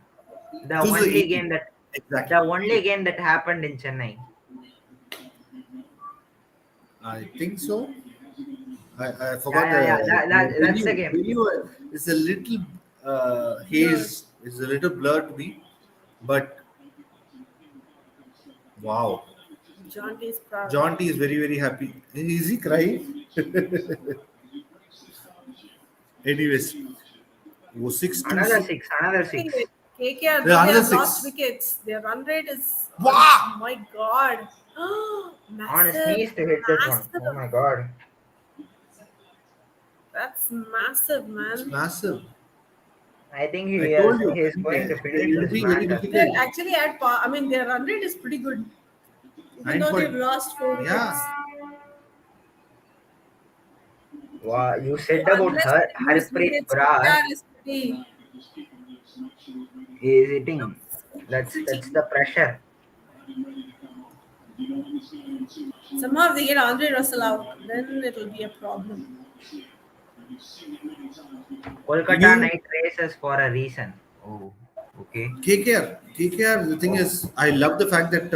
the only 2018, game that exactly. happened in Chennai. I think so. I Yeah, forgot yeah, yeah. the That's the game. venue is a little Blur. haze, is a little blur to me, but wow. John T is proud. John T is very, very happy. Is he crying? Anyways, oh, 6 to 6. Another Hey, six. KKR, though There's they another have lost 6. wickets, their run rate is on. Wow! My God. On his Massive. knees to hit that one. Oh Massive. my god. That's massive, It's man. massive. I think I told you, he is man, going to it finish will this be very match as They're well. difficult. actually at par. I mean, their run rate is pretty good, even 9 though they've point. lost 4 wickets. Yeah, Wow, you said about Unless her they lose Harpreet wickets, Brar KKR is pretty. is hitting. That's Pretty. the pressure. Somehow if they get Andre Russell out, then it'll be a problem. did Kolkata you Knight races for a reason. Oh, okay. KKR? KKR. The thing is, I love the fact that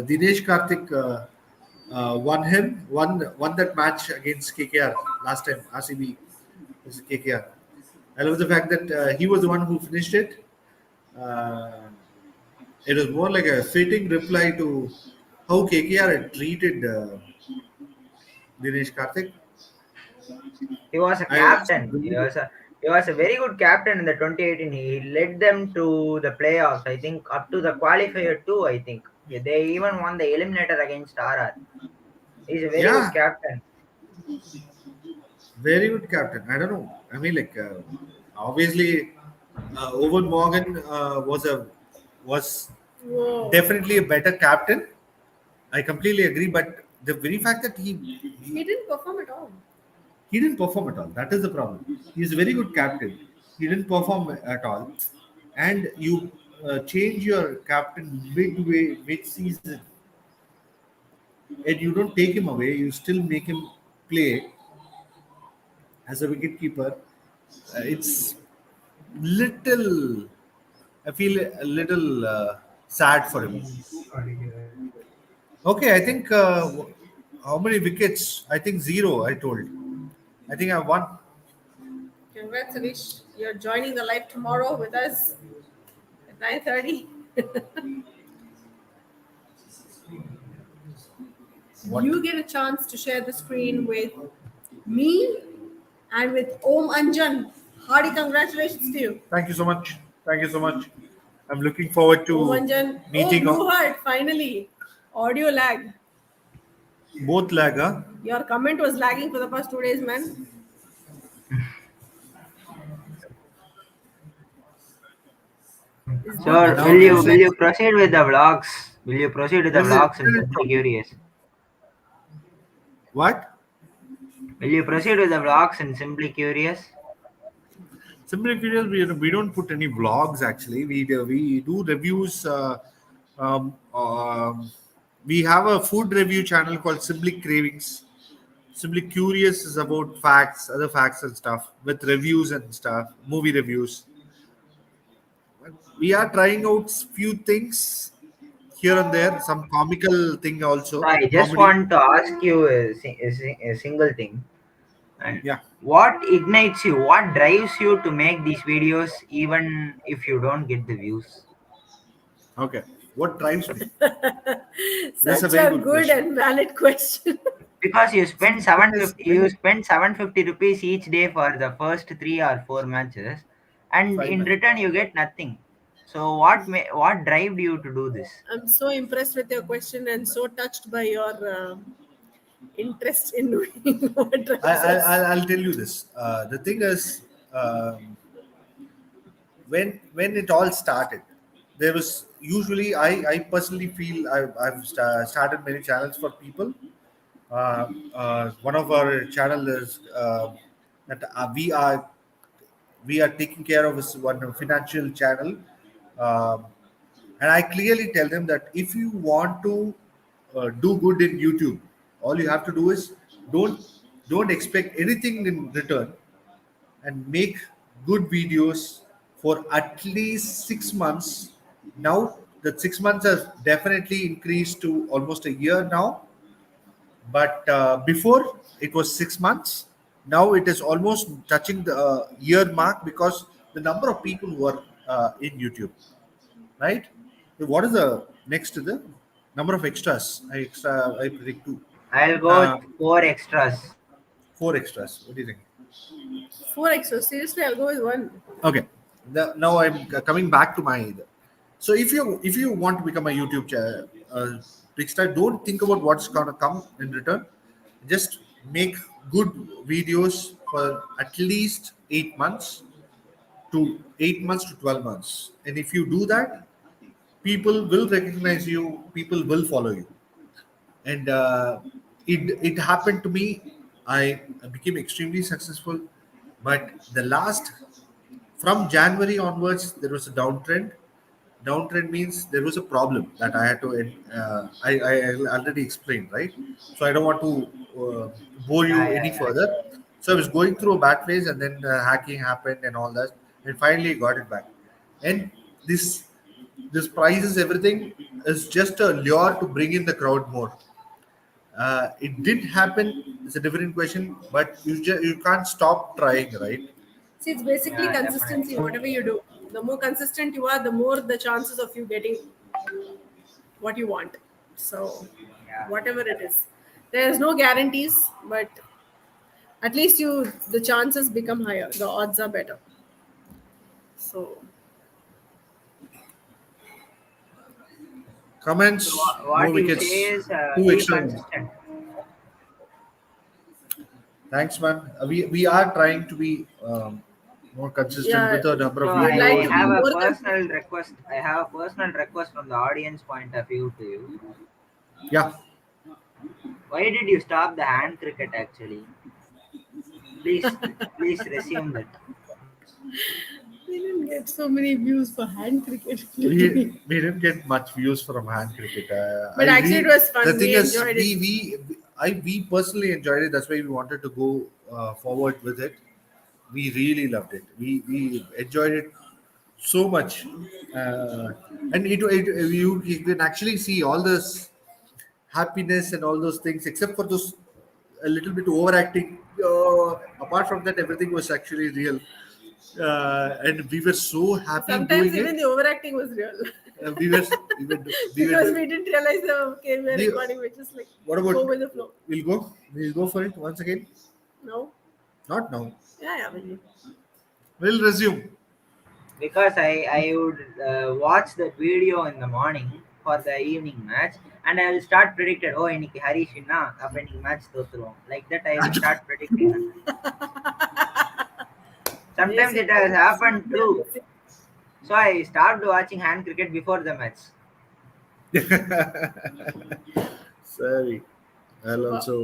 Dinesh Karthik won that match against KKR last time. RCB is KKR. I love the fact that he was the one who finished it. Uh, it was more like a fitting reply to how KKR had treated Dinesh Karthik. He was a I captain. He was a very good captain in the 2018. He led them to the playoffs. I think up to the qualifier too. I think they even won the eliminator against RR. He's a very good yeah, captain. very good captain. I don't know. I mean, like obviously, Owen Morgan was Whoa. definitely a better captain. I completely agree. But the very fact that He didn't perform at all. he didn't perform at all. That is the problem. He is a very good captain. He didn't perform at all, and you change your captain midway mid season, and you don't take him away. You still make him play as a wicket keeper. It's little. I feel a little sad for him. Okay, I think how many wickets? I think zero. I told. I think I won. Congrats, Harish. You're joining the live tomorrow with us at 9:30. What? You get a chance to share the screen with me and with Om Anjan. Hearty congratulations to you. Thank you so much. Thank you so much. I'm looking forward Om to Anjan. Oh, meeting Blue Heart, finally. Audio lag. both lag. Huh? Your comment was lagging for the past 2 days, man. Is So, Deepak Now it is. will you proceed with the vlogs? Will you proceed with the There's an vlogs and internet Simply problem. Curious? What? Will you proceed with the vlogs and Simply Curious? Simply Curious, we don't put any vlogs actually. We do reviews. We have a food review channel called Simply Cravings. Simply Curious is about facts, other facts and stuff with reviews and stuff, movie reviews. We are trying out few things here and there, some comical thing So also, I just comedy. want to ask you a single thing. And Yeah. what ignites you? What drives you to make these videos even if you don't get the views? Okay. What drives me? That's a Such very a good good question. and valid question. Because See, the thing is, you spend 750 rupees each day for the first 3 or 4 matches, and five in minutes. return you get nothing. So what drove you to do this? I'm so impressed with your question and so touched by your interest in doing what drives us. I'll tell you this. The thing is, when it all started, there was usually I personally feel I've started many channels for people. One of our channel is that we are taking care of this one financial channel, um, and I clearly tell them that if you want to do good in YouTube, all you have to do is don't don't expect anything in return, and make good videos for at least 6 months. Now the 6 months has definitely increased to almost a year now, but before it was 6 months. Now it is almost touching the year mark because the number of people who are in YouTube, right? What is the next to the number of extras? I predict two. I'll go with Uh, 4 extras. Four extras. What do you think? 4x. So seriously, I'll go with one. Okay. Now I'm coming back to my. So if you want to become a YouTube big star, don't think about what's gonna come in return. Just make good videos for at least 8 months to 8 months to 12 months. And if you do that, people will recognize you, people will follow you. And it happened to me. I became extremely successful, but the last from January onwards there was a downtrend. Downtrend means there was a problem that I had to I already explained, right? So I don't want to bore Yeah, you yeah, any yeah. further. So I was going through a bad phase, and then hacking happened and all that, and finally got it back. And this prices everything is just a lure to bring in the crowd more. It did happen. It's a different question, but you can't stop trying, right? See, it's basically Yeah, definitely. consistency. Whatever you do, the more consistent you are, the more the chances of you getting what you want. So, Yeah. whatever it is, there is no guarantees, but at least the chances become higher. The odds are better. So, So Comments, more what you say wickets, is two be extra. consistent. Thanks, man. We are trying to be more consistent yeah, with the number So of we would like I to videos. be have a more personal consistent. request. I have a personal request from the audience point of view to you. Yeah. Why did you stop the hand cricket actually? Please, please resume that. We didn't get so many views for hand cricket. We didn't get much views from hand cricket. But actually, it was The fun. thing We is, enjoyed it. we personally enjoyed it. That's why we wanted to go forward with it. We really loved it. We enjoyed it so much, and you can actually see all this happiness and all those things, except for those a little bit overacting. Apart from that, everything was actually real, and we were so happy Sometimes doing even it. the overacting was real. We were Because we didn't realize okay, we're we, recording, we just like what go about with the flow. we'll go for it once again. No? Not now. Yeah, yeah, we We'll resume. Because I would watch that video in the morning for the evening match, and I will start predicted. Oh, இன்னைக்கு Harish na அப்ப இன்னைக்கு match தோத்துருவோம். Like that I will start predicting. Sometimes basic it has happened yeah, true. basic. So I started watching hand cricket before the match. Sorry. I'll Super. also.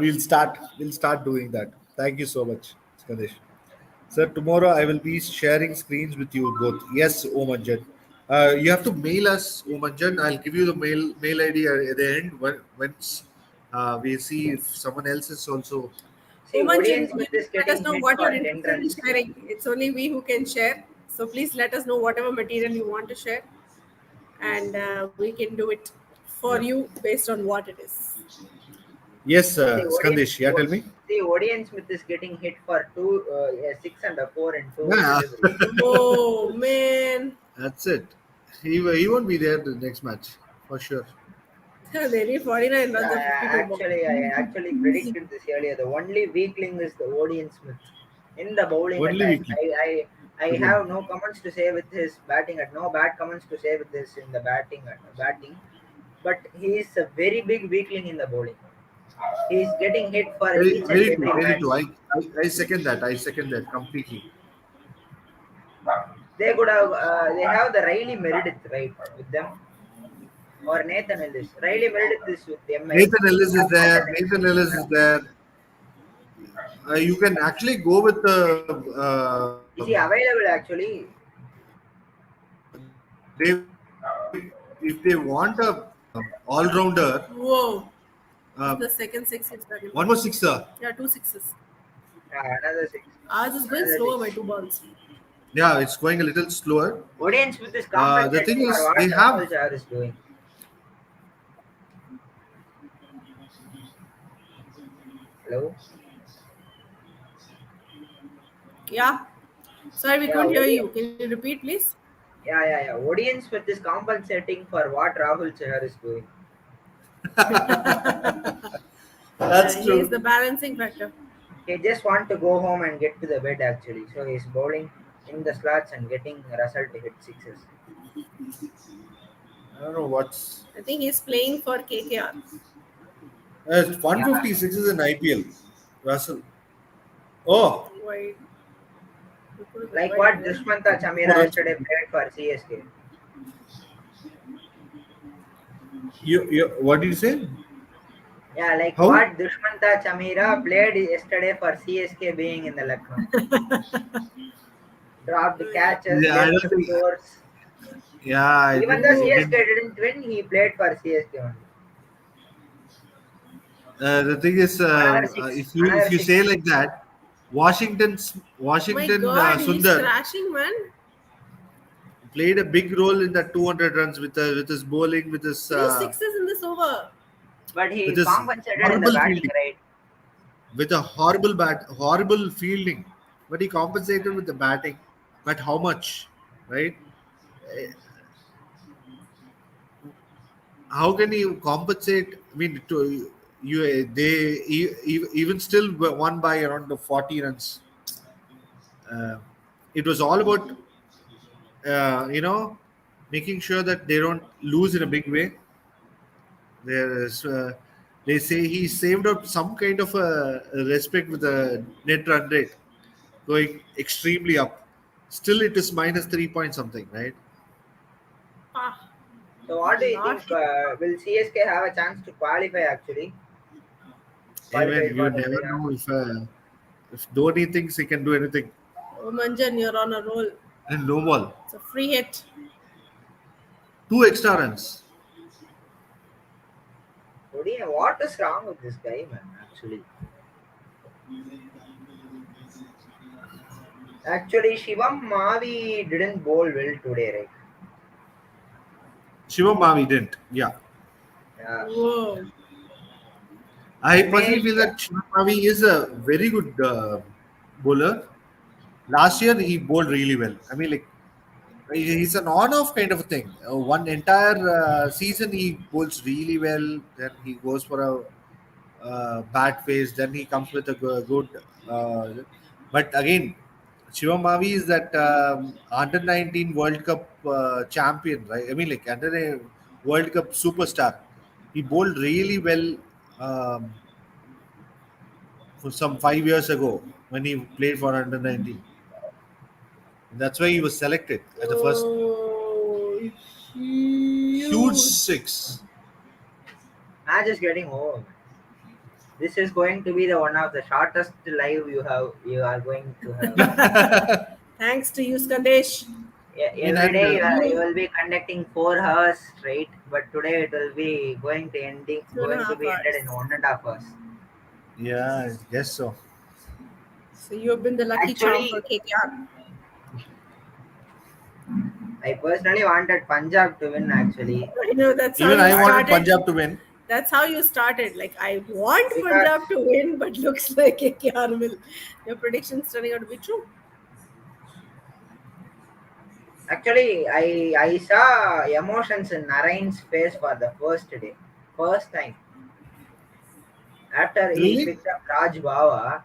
We'll start doing that. Thank you so much, Skadesh. Sir, tomorrow I will be sharing screens with you both. Yes, Omanjan. You have to mail us, Omanjan. I'll give you the mail ID at the end once we see if someone else is also. See, Omanjan, audience you with need is to let us getting know hit what for you're 10 interested in runs. sharing. It's only we who can share. So please let us know whatever material you want to share, and we can do it for Yeah. you based on what it is. Yes, See, audience, Skandesh. Yeah, tell me. see, audience with is getting hit for two, yeah, 6 and 4 in two Yeah, deliveries. Oh man, that's it. He won't be there the next match for sure. they need 49 runs of 52 balls. I actually predicted this earlier. The only weakling is the audience Smith in the bowling Only attack. weekly. I Good one. have no comments to say with his batting and no bad comments to say with this in the batting. But he is a very big weakling in the bowling. He is getting hit for Very, each and very true. every Very match. true. I second that. I second that completely. They could have they have the Riley Meredith right with them or Nathan Ellis. Riley Meredith is with MI. Nathan Ellis is there. Nathan Ellis is there. You can actually go with Is he available actually? they if they want a all-rounder, Whoa, this is um, the second six he's done. one more sixer. Yeah, two sixes. Another six. Ours is going Another slower by six. two balls. Yeah, it's going a little slower. Audience with this The compensating thing for is, what they Rahul have Chahar is doing. Hello? Yeah. Sorry, we Yeah, couldn't hear you. Can you repeat, please? yeah. Audience with this compensating for what Rahul Chahar is doing. that's He is the true. balancing factor. He just want to go home and get to the bed actually. So he's bowling in the slots and getting Russell to hit sixes. I don't know what's I think he's playing for KKR. Yeah. 156 is in IPL. Russell. Oh, Why? Like Why did what they? Dushmanta oh, Chamira yesterday Russell. played for CSK. What did you say? Yeah, like How? what Dushmanta Chamira played yesterday for CSK being in the Lucknow. Dropped catches, Yeah, I left don't think. fours. Yeah, I Even though didn't. CSK didn't win, he played for CSK only. The thing is, Another six. if Another you say six. like that, My Washington God, he's Sundar crashing, man. played a big role in that 200 runs with his bowling, Three sixes in this over. But with he his compensated in the horrible batting, fielding, right? with a horrible fielding, but he compensated with the batting. But how much, right? Eh, How can you compensate? I mean, to you, even still won by around the 40 runs. Uh, it was all about making sure that they don't lose in a big way. There is, they say he saved up some kind of a respect with the net run rate going extremely up. Still, it is minus 3 point something, right? Ah, So what do you not think? hit. Will CSK have a chance to qualify actually? Even Qualify you for the never playoffs? know if Dhoni thinks he can do anything. Oh, Manjan, you're on a roll. And no ball, It's a free hit. two extra runs. What is wrong with this guy, man? Actually, Shivam Mavi didn't bowl well today, right? Shivam Mavi didn't. Yeah, Yeah. Whoa. I personally Vignesh, feel that Shivam Mavi is a very good bowler. Last year he bowled really well. I mean, like he's an on-off kind of a thing. One entire season he bowls really well. Then he goes for a bad phase. Then he comes with a good. But again, Shivam Mavi is that under 19 World Cup champion, right? I mean, like under a World Cup superstar. He bowled really well for some 5 years ago when he played for under 19. That's why he was selected as the first Oh, huge huge. six. match is getting over, man. This is going to be the one of the shortest live you are going to have. Thanks to you, Skandesh. Yeah, I mean, every and day you You will be conducting 4 hours straight, but today it will be two and a going to half be ended hours. in 1.5 hours. yeah, I guess so. So you have been the lucky charm for Actually, KKR. I personally wanted Punjab to win. Actually, I know that's how Even you I but wanted started. Punjab to win. That's how you started. Like, I want Punjab because to win, but looks like KKR will. Your prediction's turning out to be true. actually I saw emotions in Narayan's face for the first time after he Really? picked up Raj Bava.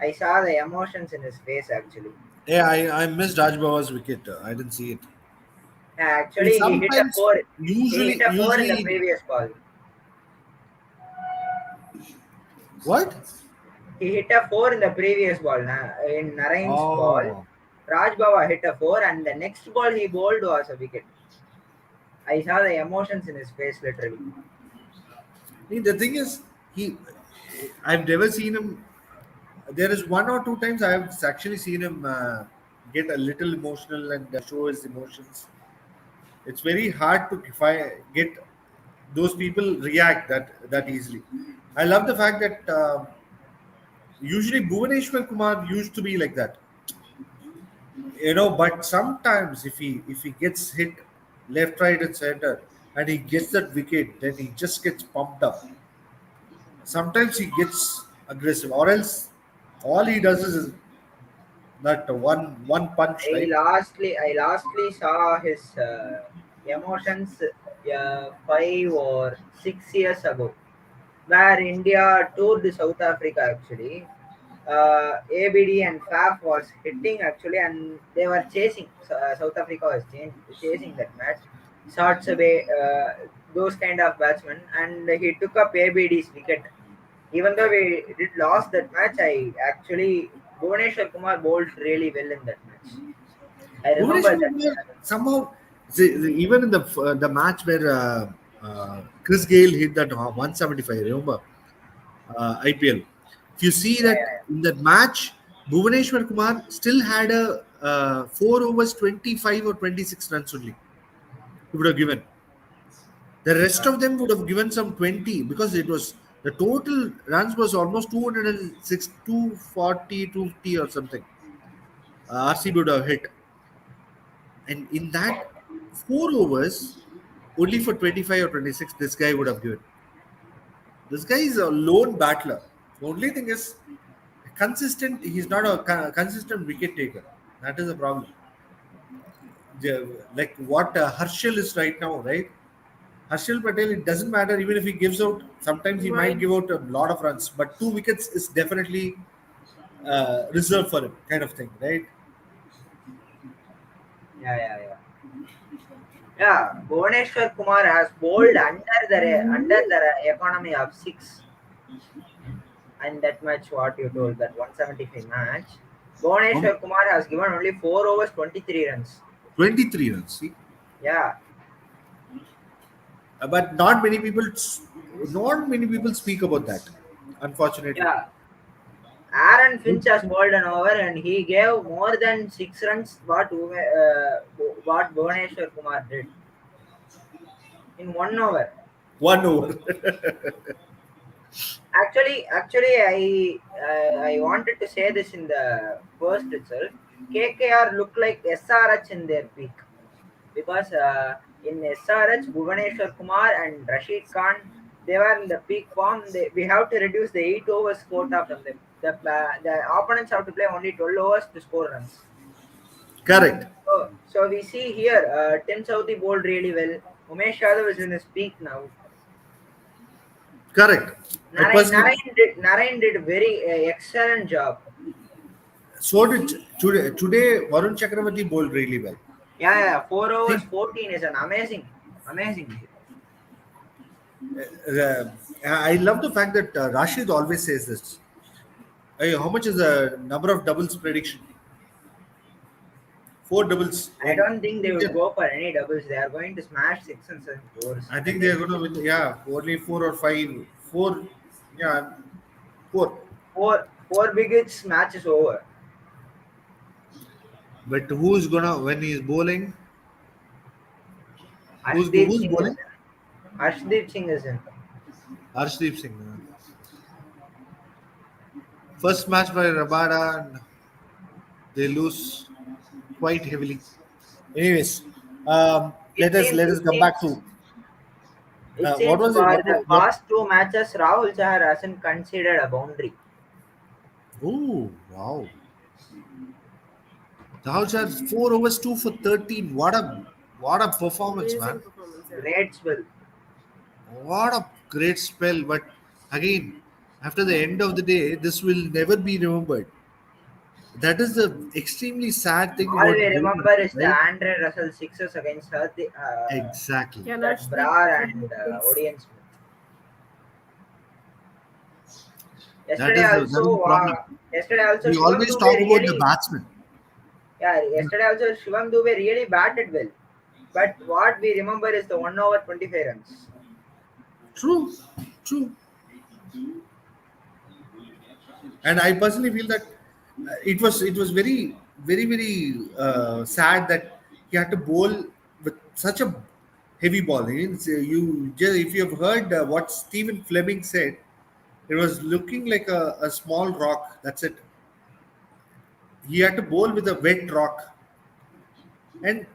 I saw the emotions in his face actually. Yeah, I missed Raj Baba's wicket. I didn't see it. He Actually, he hit a sometimes, four. He hit usually, a four in the usually, previous ball. what? He hit a four in the previous ball. In Narayan's ball, Oh, Raj Baba hit a four, and the next ball he bowled was a wicket. I saw the emotions in his face literally. I mean, the thing is, he. I've never seen him. There is one or two times I have actually seen him get a little emotional and show his emotions. It's very hard to if I get those people react that easily. I love the fact that usually Bhuvaneshwar Kumar used to be like that, but sometimes if he gets hit left, right, and center, and he gets that wicket, then he just gets pumped up. Sometimes he gets aggressive, or else all he does is that one punch, right? I lastly saw his emotions 5 or 6 years ago, where India toured South Africa actually. ABD and FAF was hitting actually, and they were chasing. South Africa was chasing that match. Shots away, those kind of batsmen, and he took up ABD's wicket. Even though we did lost that match, I actually Bhuvaneshwar Kumar bowled really well in that match. I remember Bhuvaneshwar that. Kumar somehow, even in the match where Chris Gale hit that 175, remember IPL. If you see Yeah, that yeah, in that match, Bhuvaneshwar Kumar still had a 4 overs 25 or 26 runs only. He would have given. The rest yeah. of them would have given some 20 because it was the total runs was almost 206, 240, 250 or something. RCB would have hit. And in that 4 overs, only for 25 or 26, this guy would have given. This guy is a lone battler. The only thing is consistent. He's not a consistent wicket taker. That is the problem. Like what Harshal is right now, right? Harshal Patel, it doesn't matter even if he gives out. Sometimes he might Right. give out a lot of runs, but 2 wickets is definitely reserved for him, kind of thing, right? Yeah, yeah, yeah. Yeah, Bhuvaneshwar Kumar has bowled under the economy of six, and that much what you told that 175 match. Um, Bhuvaneshwar Kumar has given only 4 overs 23 runs. 23 runs. See, Yeah, but not many people speak about that. Unfortunately, yeah. Aaron Finch has bowled an over and he gave more than 6 runs what Bhuvaneshwar Kumar did in 1 over. 1 over. Actually, I wanted to say this in the first itself. KKR look like SRH in their peak because in SRH, Bhuvaneshwar Kumar and Rashid Khan, they were in the peak form. We have to reduce the 8 overs quota from them. The opponents have to play only 12 overs to score runs. Correct. So we see here, Tim Southee bowled really well. Umesh Yadav is in his peak now. Correct. I Narayan, personally. Narayan did a very excellent job. So did today. Varun Chakravarti bowled really well. Yeah, yeah, 4 overs, See, 14 is an amazing. I love the fact that Rashid always says this. Hey, how much is the number of doubles prediction? 4 doubles. I don't think they would Yeah, go for any doubles. They are going to smash 6 and 7 scores. I And think they then are going to win. Yeah, only 4 or 5. Four. Yeah, four. four wickets, match is over. But who's gonna when he's bowling? Ashdeep Who's Singh is bowling? in. Ashdeep Singh is in. Arshdeep Singh. First match by Rabada, and they lose quite heavily. Anyways, It seems, let us it come back seems, to it what seems was it? for the past two matches, Rahul Chahar hasn't considered a boundary. Oh wow! The house has 4 overs, 2 for 13. What a performance, Amazing man! performance. Yeah. Great spell. What a great spell. But again, after the end of the day, this will never be remembered. That is the extremely sad thing All we about remember bowling, is the right? Andre Russell sixes against Exactly. Can that Arshdeep Brar give and me please? Odian Smith. That Yesterday is that is the also, problem. We Shivam always Dube talk about the really, batsman. yeah, yesterday also Shivam Dube really batted well. But what we remember is the 1 over 25 runs. True, true. And I personally feel that it was very sad that he had to bowl with such a heavy ball. You just if you have heard what Stephen Fleming said, it was looking like a small rock. That's it. He had to bowl with a wet rock, and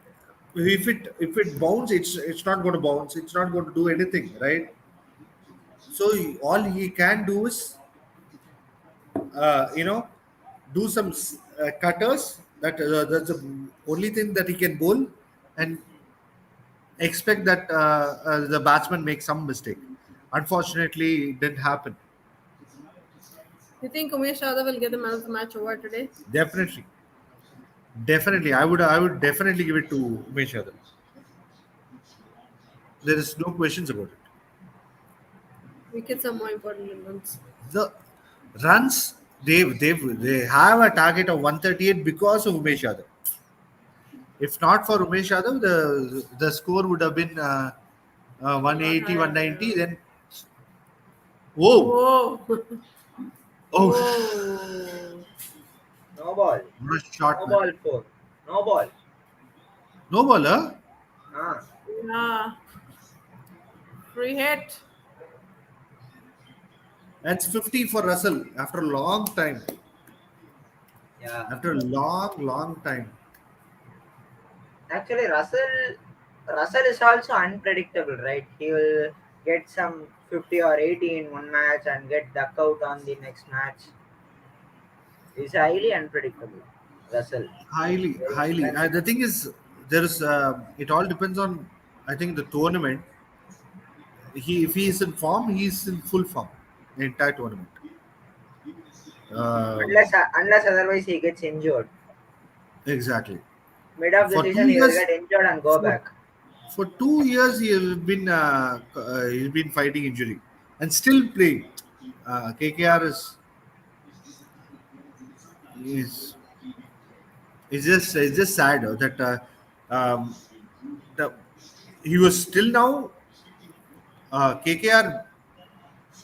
if it bounce, it's not going to bounce. It's not going to do anything, right? So all he can do is uh, you know, do some cutters. That's the only thing that he can bowl, and expect that the batsman makes some mistake. Unfortunately, it didn't happen. You think Umesh Yadav will get the man of the match award today? Definitely, definitely, I would definitely give it to Umesh Yadav. There is no questions about it. Wickets are more important than runs. The runs they have a target of 138 because of Umesh Yadav. If not for Umesh Yadav, the score would have been 180, 190. Then whoa, Whoa. oh, Whoa. No ball. what a shot, No man! ball 4. No ball. No ball, huh? Ah, Yeah. Free hit. That's 50 for Russell after a long time. yeah. After a long time. Actually, Russell is also unpredictable, right? He will get some 50 or 80 in one match and get duck out on the next match. He's highly unpredictable. Russell, very Highly. inconsistent. The thing is, there's it all depends on. I think the tournament. If he is in form, he's in full form. The entire tournament. Uh, Unless otherwise he gets injured. exactly. Mid of the For season, two he will years, get injured and go for back. for 2 years, he's been fighting injury and still playing. KKR is it's just sad that um, the, he was still now KKR.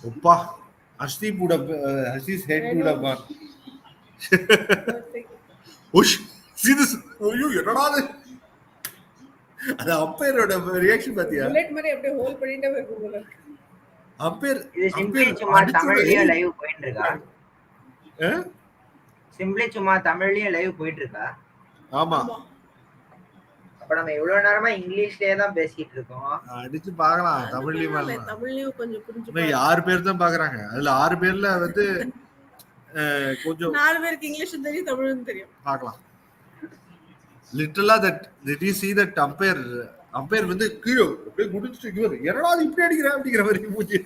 Oppa, Ashdeep would have Ashdeep's head I would have know. gone. Poor thing. Whoosh! See this? Oh, you என்னடா இது? அது அம்பையரோட reaction பாத்தியா? Bullet மாதிரி அப்படியே whole பண்ணிட்டே போயிருக்கும் போல இருக்கு. அம்பையர் இது சிம்பிளி அம்பையர் சும்மா அடிச்சது தமிழ்லயும் லைவ் போயிட்டு இருக்கா? அஹ்? சிம்பிளி சும்மா தமிழ்லயும் லைவ் போயிட்டு இருக்கா? ஆமா ஆமா. அப்ப நம்ம இவ்வளவு நேரமா இங்கிலீஷ்லயே தான் பேசிட்டு இருக்கோம். அடிச்சு பார்க்கலாம் அது தமிழ்லயும் பரவாயில்ல. பார்க்கலாம். தமிழ்லயும் கொஞ்சம் புரிஞ்சு இன்னும் 6 பேர் தான் பாக்குறாங்க. அதுல 6 பேர்ல வந்து கொஞ்சம் 4 பேருக்கு இங்கிலீஷும் தெரியும் தமிழும் தெரியும். பார்க்கலாம். லிட்டரலா did you see that umpire வந்து கீழே அப்படியே குடிச்சிட்டு இவர் என்னடா இது இப்படி அடிக்கிற அப்படிங்கிற மாதிரி மூஞ்சி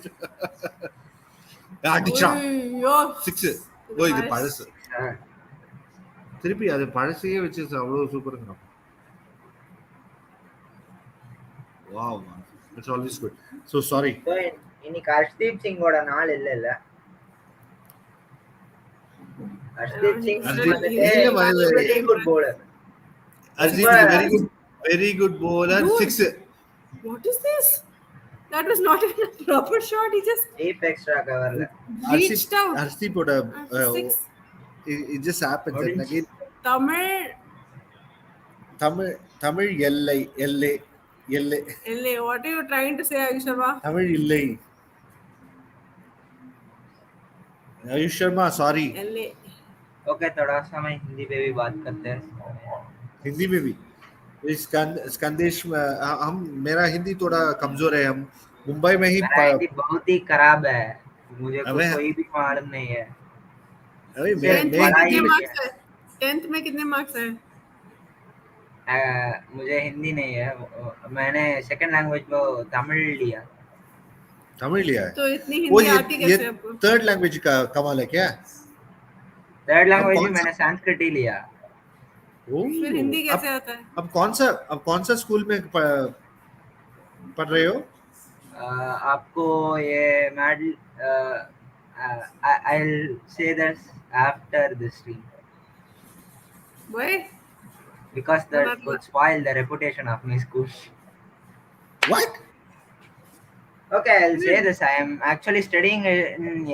அடிச்சான் ஐயோ 6. ஓ இது பழசு. திருப்பி அது பழசையே வச்சு அவ்வளவு சூப்பருங்க. Wow, man. It's always good. So sorry. So, இன்னைக்கு ஹர்ஷ்தீப் சிங்கோட நாள் இல்ல. Harshdeep Singh very good bowler. Arjit is very good bowler. Dude. 6. What is this? That was not even a proper shot. He just Deep extra coverல. reached out. Arjit would Six. it just happens. Orange. And again, Tamil எல்லை. What are you trying to say, Ayush Sharma? Tamil இல்லை. Ayush Sharma, sorry. LA. Okay, थोड़ा समय हिंदी पे भी बात करते हैं. हिंदी में भी. स्कंदेश हम मेरा हिंदी थोड़ा कमजोर है. हम मुंबई में ही मेरा हिंदी बहुत ही खराब है. मुझे कोई भी मालूम नहीं है. अरे 10th में कितने मार्क्स है? मुझे हिंदी नहीं है. मैंने सेकंड लैंग्वेज में तमिल लिया. तो इतनी हिंदी आती कैसे आपको? थर्ड लैंग्वेज का कमाल है क्या? थर्ड लैंग्वेज में मैंने संस्कृत ही लिया. फिर हिंदी कैसे आता है? अब कौन सा स्कूल में पढ़ रहे हो? आपको ये medal I'll say this after this stream. Why? Because that would spoil the reputation of my school. What? Okay, I'll say this. I am actually studying in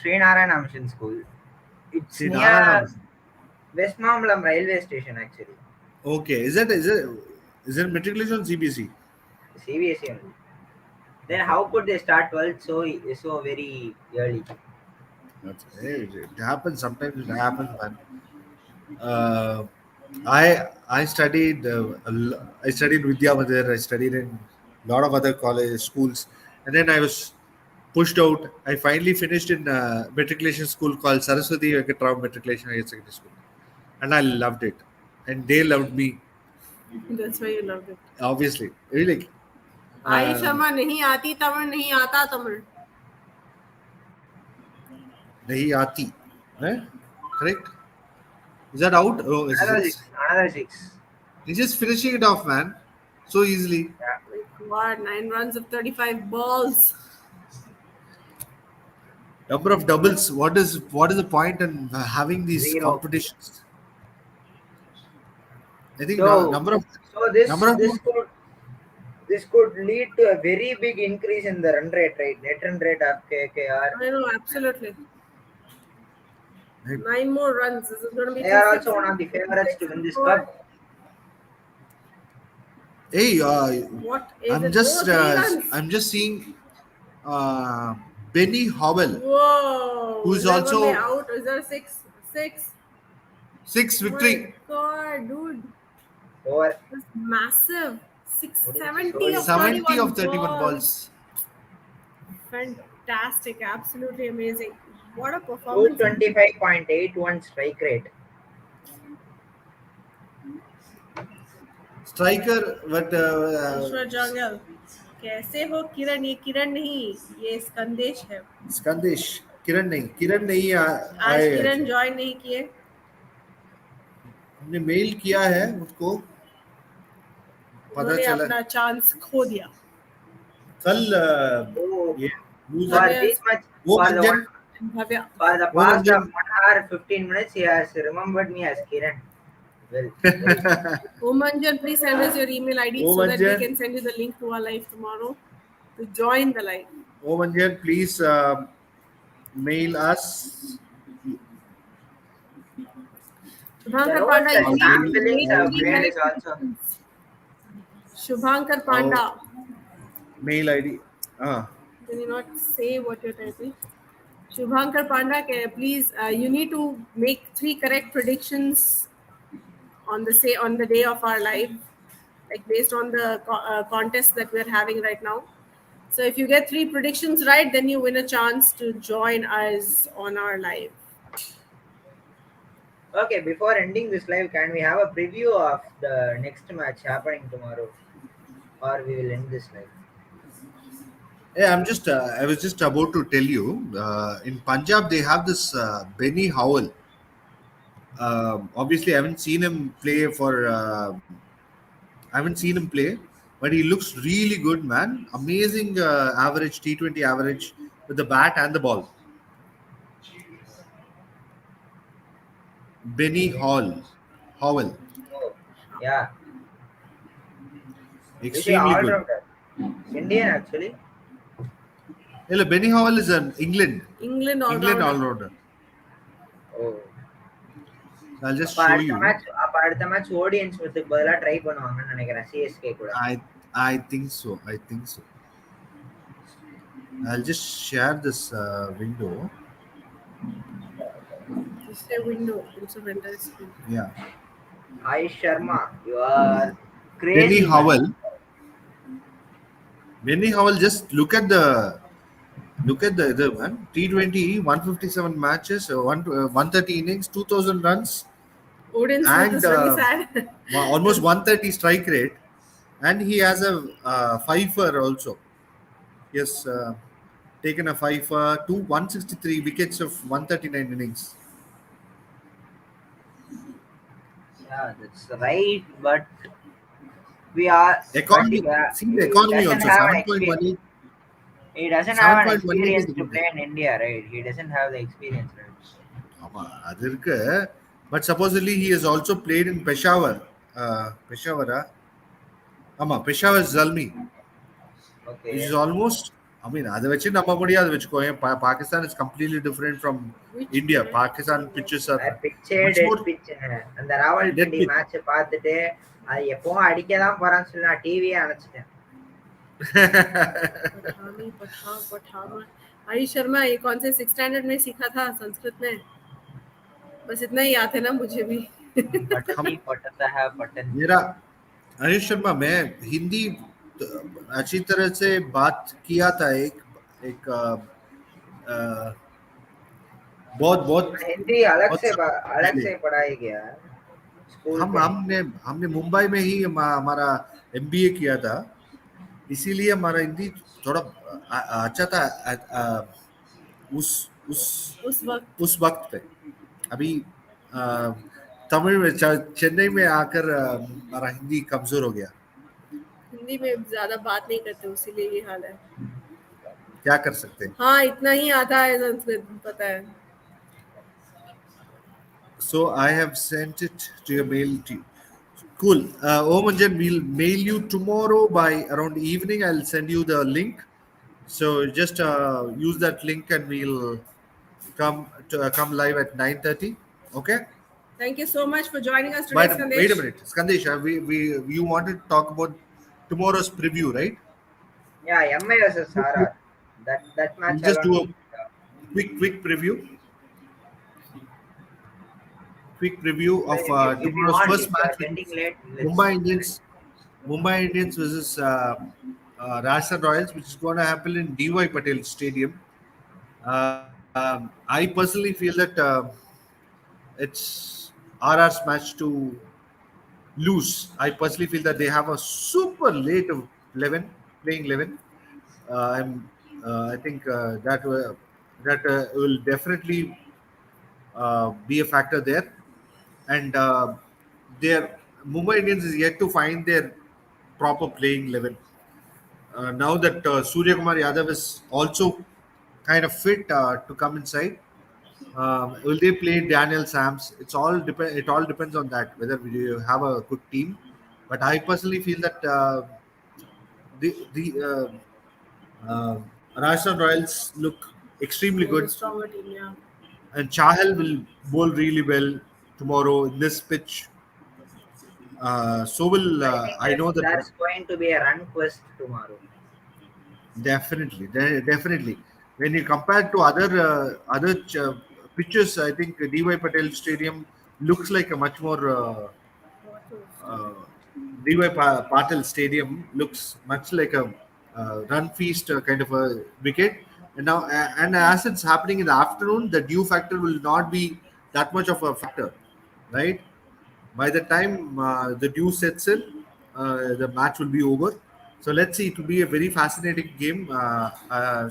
Srinarayana Mission School. It's near Westmambalam railway station actually. Okay, is it matriculation or CBSE? CBSE only. Then how could they start 12th so very early? It happens sometimes. It happens, man. I studied Vidya Mandir. I studied in a lot of other college schools, and then I was pushed out. I finally finished in a matriculation school called Saraswati Venkat Matriculation Higher Secondary School, and I loved it, and they loved me. That's why you loved it. Obviously, really. Ayush Sharma नहीं आती तमिल नहीं आता तमिल. नहीं आती, correct? Is that out? Oh, Another six. He's just finishing it off, man. So easily. Yeah. Like what? 9 runs of 35 balls. Number of doubles. What is the point in having these Zero. competitions? I think So, number of so this number of this could this could lead to a very big increase in the run rate, right? Net run rate of KKR. I know, absolutely. I, 9 more runs. This is going to be They two are six, also one of the favorites to six win this four. cup. hey, What is it? Oh, 3 runs. I'm just seeing uh, Benny Howell, Whoa. who's Is that going to be also out? Is there six? Six? six Oh my victory, God, dude. Over. That's massive. What is 670 of showing? 70 31 of 31 balls. balls. Fantastic. Absolutely amazing. What a performance. 225.81 strike rate. Striker, but ईश्वर जंगल कैसे हो किरण? ये किरण नहीं, ये स्कंदेश है. Skandesh, किरण नहीं आज आए किरण actually. Join नहीं किए. हमने मेल किया है उसको, पता उन्होंने चला अपना चांस खो दिया. कल Oh, ये loser for Bhavya this much, वो for the मंजन one, भव्य. for the वो past of मंजन 1 hour 15 minutes, he has remembered me as Kiran. Well, very good. Omanjan, please send us your email ID वो so that we मंजन can send you the link to our live tomorrow to join the live. वो मंजन please mail us. The Shubhankar roles Panda, that you I'll need Sam to mail Billings make I'll have 3 played mail is correct also. predictions. Shubhankar our Panda. mail ID. Can you not say what you're typing? Shubhankar Panda, please, you need to make 3 correct predictions on the day of our live, like based on the contest that we're having right now. So if you get 3 predictions right, then you win a chance to join us on our live. Okay, before ending this live, can we have a preview of the next match happening tomorrow? Or we will end this live. Hey, I was just about to tell you, in Punjab they have this Benny Howell. Obviously, I haven't seen him play, but he looks really good, man. Amazing average, T20 average with the bat and the ball. Benny Howell, Oh, yeah. He's a extremely good. all-rounder. Indian actually. Hello, Benny Howell is an England England all-rounder. all-rounder. Oh. So I'll just அப்ப show அடுத்த you. Match Odeon ஸ்மித்துக்கு பதிலா try பண்ணுவாங்கன்னு நினைக்கிறேன் CSK கூட. I think so. I think so. I'll just share this window. Just a window. It's a vendor screen. Yeah. Harish Sharma, you are Benny crazy man. Howell. Benny Howell. Just look at the man. T20, 157 matches, 130 innings, 2,000 runs, Odin Smith and is really sad. almost 130 strike rate. And he has a fifer also. He has taken a fifer, 163 wickets of 139 innings. Yeah, that's right. But we are. But Economy, see the he economy doesn't also, have an 7.18. He doesn't have an 7.18 is experience the to good. play in India, right? He doesn't have the experience, right? ஆமா, அது இருக்கு. But supposedly he has also played in Peshawar. Peshawar. ஆமா, Peshawar Zalmi. Which Okay. is almost, I mean, அதை வச்சு நம்ம முடியாது வச்சுக்கோங்க. Pakistan is completely different from Which India. match? Pakistan pitches are I pitched much dead more pitch. அந்த Rawalpindi dead pitch. Match பார்த்துட்டு அது எப்பவும் அடிக்க தான் போறான்னு சொல்லி நான் டிவியே அணைச்சிட்டேன். पठानी हरीश शर्मा ये कौन से 6 स्टैंडर्ड में सीखा था संस्कृत में? बस इतना ही याद है ना मुझे भी. पटनी पटता है पटन. मेरा हरीश शर्मा, मैं हिंदी अच्छी तरह से बात किया था एक बहुत बहुत हिंदी अलग बहुत से समय पहले। पढ़ाई गया स्कूल हम पे. हमने मुंबई में ही हमारा एमबीए किया था, इसीलिए हमारा हिंदी थोड़ा अच्छा था उस उस वक्त पे। अभी तमिल में चेन्नई में आकर हमारा हिंदी कमजोर हो गया. हिंदी में ज्यादा बात नहीं करते, इसीलिए ये हाल है. क्या कर सकते हैं. हाँ इतना ही आता है संस्कृत पता है. So I have sent it to your mail to you. Cool. Omanjan, we'll mail you tomorrow by around evening. I'll send you the link. So just use that link and we'll come live at 9:30. Okay. Thank you so much for joining us today, Wait a Skandesh. minute, Skandesh. We you wanted to talk about tomorrow's preview, right? Yeah, MI versus RR. That We'll match just alone do will. a quick preview. Quick preview of If you tomorrow's want, first if you match, are which sending is late, let's. Mumbai Indians. Mumbai Indians versus Rajasthan Royals, which is going to happen in DY Patel Stadium. I personally feel that it's RR's match to lose. I personally feel that they have a super late of 11 playing 11. I think that will definitely be a factor there. And their Mumbai Indians is yet to find their proper playing 11. Now that Surya Kumar Yadav is also kind of fit to come inside, will they play Daniel Sams? It all depends on that whether we have a good team. But I personally feel that the Rajasthan Royals look extremely It was a good, stronger team, yeah. and Chahal will bowl really well tomorrow in this pitch. So will I think I know that there's going to be a run quest tomorrow. definitely. When you compare to other pitches, I think DY Patel Stadium looks like a much more uh, DY Patel Stadium looks much like a run feast kind of a wicket. And now, and as it's happening in the afternoon, the dew factor will not be that much of a factor, right? By the time the dew sets in, the match will be over. So let's see. It will be a very fascinating game.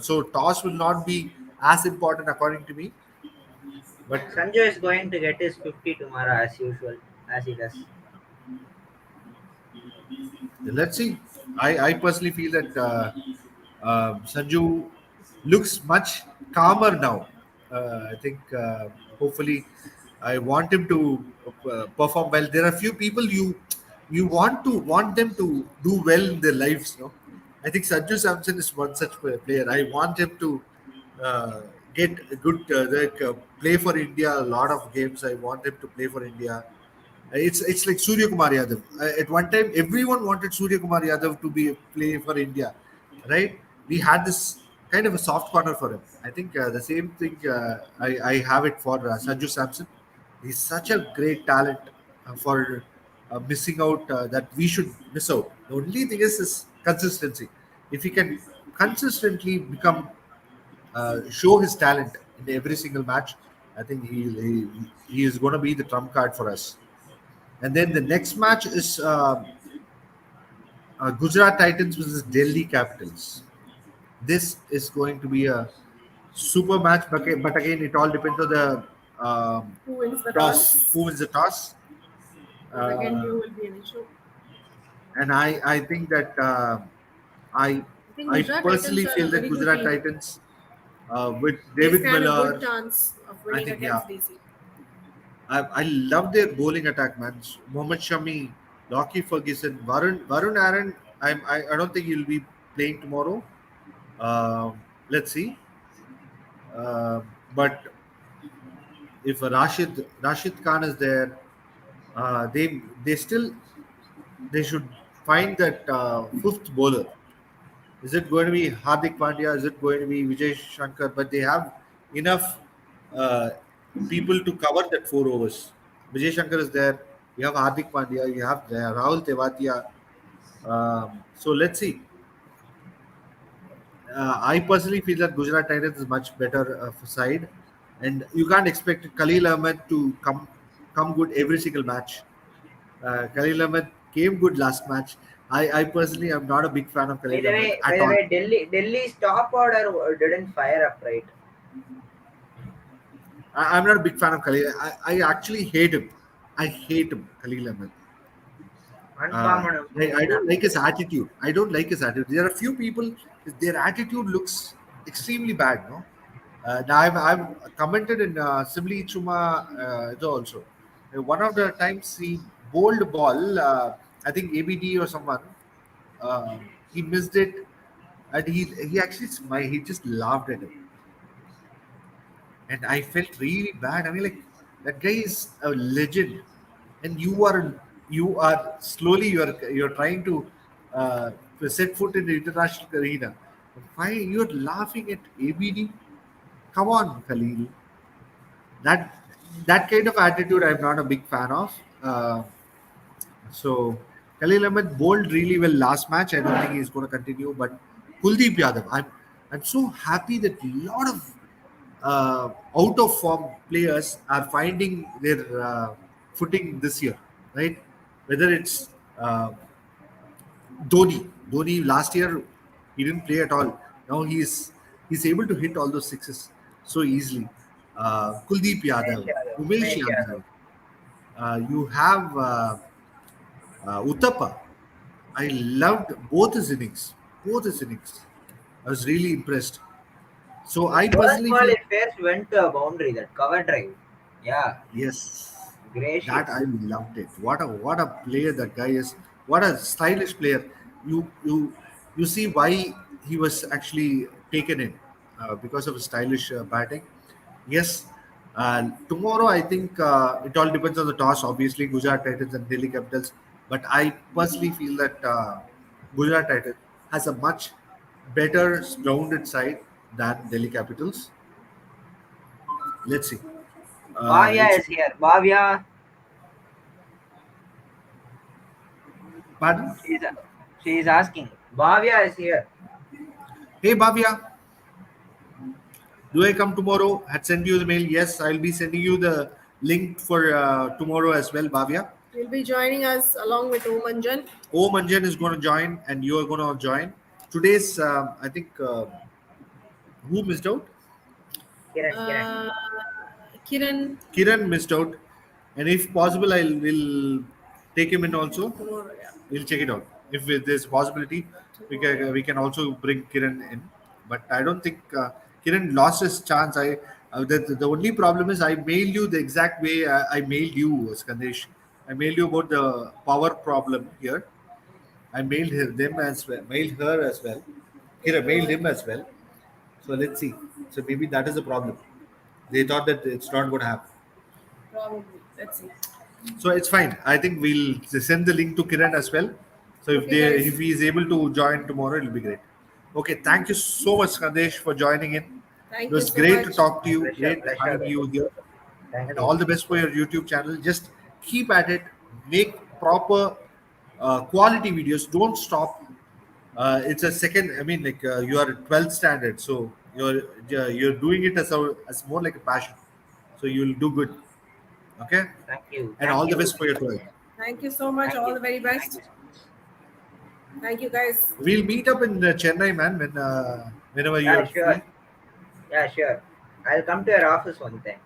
So toss will not be as important according to me, but Sanju is going to get his 50 tomorrow as usual, as he does. let's see. I personally feel that Sanju looks much calmer now. I think hopefully I want him to perform well. There are few people you want them to do well in their lives. No, I think Sanju Samson is one such player. I want him to uh, get a good play for India. A lot of games. I want him to play for India. It's like Surya Kumar Yadav. At one time, everyone wanted Surya Kumar Yadav to be play for India, right? We had this kind of a soft corner for him. I think the same thing. I have it for Sanju Samson. He's such a great talent for missing out that we should miss out. The only thing is consistency. If he can consistently become show his talent in every single match, I think he is going to be the trump card for us. And then the next match is Gujarat Titans versus Delhi Capitals. This is going to be a super match, but again, it all depends on the Who wins the toss. toss? Who wins the toss? Because again, Uh, you will be an issue. and I think that I I think I Gujarat Titans personally are a feel that very good Gujarat team. Titans with They David stand a good Miller, chance of I winning think yeah, against DC. I love their bowling attack, man. Mohammad Shami, Lockie Ferguson, Varun Aaron. I don't think he'll be playing tomorrow. Let's see. But if Rashid Khan is there, they still they should find that fifth bowler. Is it going to be Hardik Pandya? Is it going to be Vijay Shankar? But they have enough uh, people to cover that 4 overs. Vijay Shankar is there. You have Hardik Pandya. You have Rahul Tewatia. So let's see. I personally feel that Gujarat Titans is much better side, and you can't expect Khalil Ahmed to come good every single match. Khalil Ahmed came good last match. I personally am not a big fan of Khalil Ahmed By at the all. way, Delhi's top order didn't fire up right. I'm not a big fan of Khalil. I actually hate him. I hate him, Khalil Ahmed. Uh, Uncommon I opinion don't like after his this. attitude. I don't like his attitude. There are a few people, their attitude looks. extremely bad. No, now I've commented in Simbly Chuma also. One of the times he bowled ball, I think ABD or someone, he missed it, and he actually smiled. He just laughed at him, and I felt really bad. I mean, like that guy is a legend, and you are slowly you're trying to uh, set foot in the international arena. Why you're laughing at ABD? Come on, Khalil. That that kind of attitude I'm not a big fan of. So Khalil Ahmed bowled really well last match. I don't think he's going to continue. But Kuldeep Yadav, I'm so happy that a lot of out of form players are finding their footing this year, right? Whether it's Dhoni last year he didn't play at all. Now he's able to hit all those sixes so easily. Kuldeep Umesh Yadav, Yadav. Umesh Umesh Yadav. Yadav. You have Uttapa. I loved both his innings. Both his innings. I was really impressed. So I First personally ball, feel it first went to a boundary, that cover drive. Yeah, yes, that I gracious. loved it. What a player that guy is. What a stylish player. You see why he was actually taken in because of his stylish batting. Yes. Tomorrow, I think it all depends on the toss. Obviously, Gujarat Titans and Delhi Capitals. But I personally feel that Gujarat Titans has a much better grounded side than Delhi Capitals. Let's see. Bhavya It's is here. Bhavya, pardon. she's, she's asking. Bhavya is here. Hey Bhavya, do I come tomorrow? Had sent you the mail. Yes, I'll be sending you the link for tomorrow as well, Bhavya. You'll be joining us along with Omanjan. O Manjan is going to join, and you are going to join. Today's, I think, who missed out? Kiran, Kiran. Uh, Kiran Kiran missed out, and if possible, I will take him in also. tomorrow, yeah. We'll check it out. If there's a possibility, we can also bring Kiran in. But I don't think Kiran lost his chance. The only problem is I mailed you the exact way I mailed you, Skandesh. I mailed you about the power problem here. I mailed them as well, mailed her as well. Kira mailed him as well. So let's see. So maybe that is the problem. They thought that it's not going to happen. Probably. Let's see. So it's fine. I think we'll send the link to Kiran as well. So Okay, guys. if he is able to join tomorrow, it'll be great. Okay, thank you so much, Kandesh, for joining in. It Thank you was so great to much. talk to My you. pleasure, Great pleasure. having you here, Thank and you. all the best for your YouTube channel. Just keep at it. Make proper quality videos. Don't stop. It's a second. I mean, like you are 12th standard, so you're doing it as more like a passion. So you'll do good. Okay, Thank you. and Thank all the you. best for your 12th. Thank you so much. Thank All you. the very Thank best. you so much. Thank you, guys. We'll meet up in Chennai, man. Whenever you Yeah, are sure. free. Yeah, sure. I'll come to your office one time.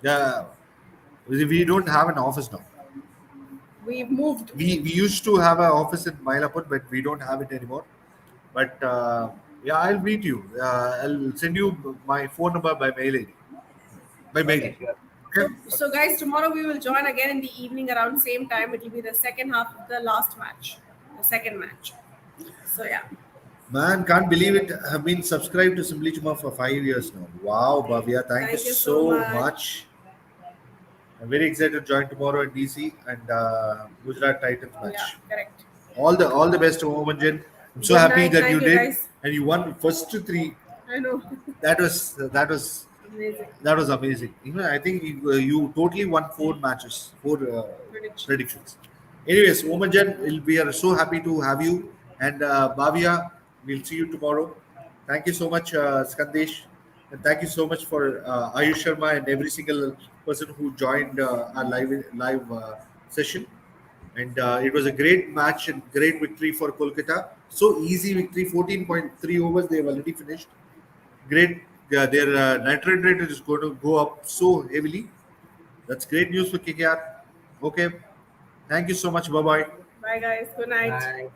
Yeah, we don't have an office now. We've moved. We used to have an office in Mailapur, but we don't have it anymore. But yeah, I'll meet you. I'll send you my phone number by mail ID. By mail. Okay, sure. Okay. So, guys, tomorrow we will join again in the evening around same time. It will be the second half of the last match, the second match. So, yeah. Man, can't believe it. I've been subscribed to Simbly Chumma for 5 years now. Wow, Bhavya, thank you Thank you so so much. much. I'm very excited to join tomorrow at DC and Gujarat Titans Yeah, match. correct. All the best to Omanjan. I'm so Good happy night. that you Thank you, did guys. and you won first to three. I know. That was Amazing. that was amazing. Even I think you totally won four matches, four Prediction. predictions. Anyways, Omanjan, we are so happy to have you and Bhavya. We'll see you tomorrow. Thank you so much, Skandesh, and thank you so much for Ayush Sharma and every single person who joined our live session. And it was a great match and great victory for Kolkata. So easy victory, 14.3 overs. They have already finished. Great. Their nitrate rate is going to go up so heavily. That's great news for KKR. Okay. Thank you so much. Bye bye. Bye, guys. Good night. Bye.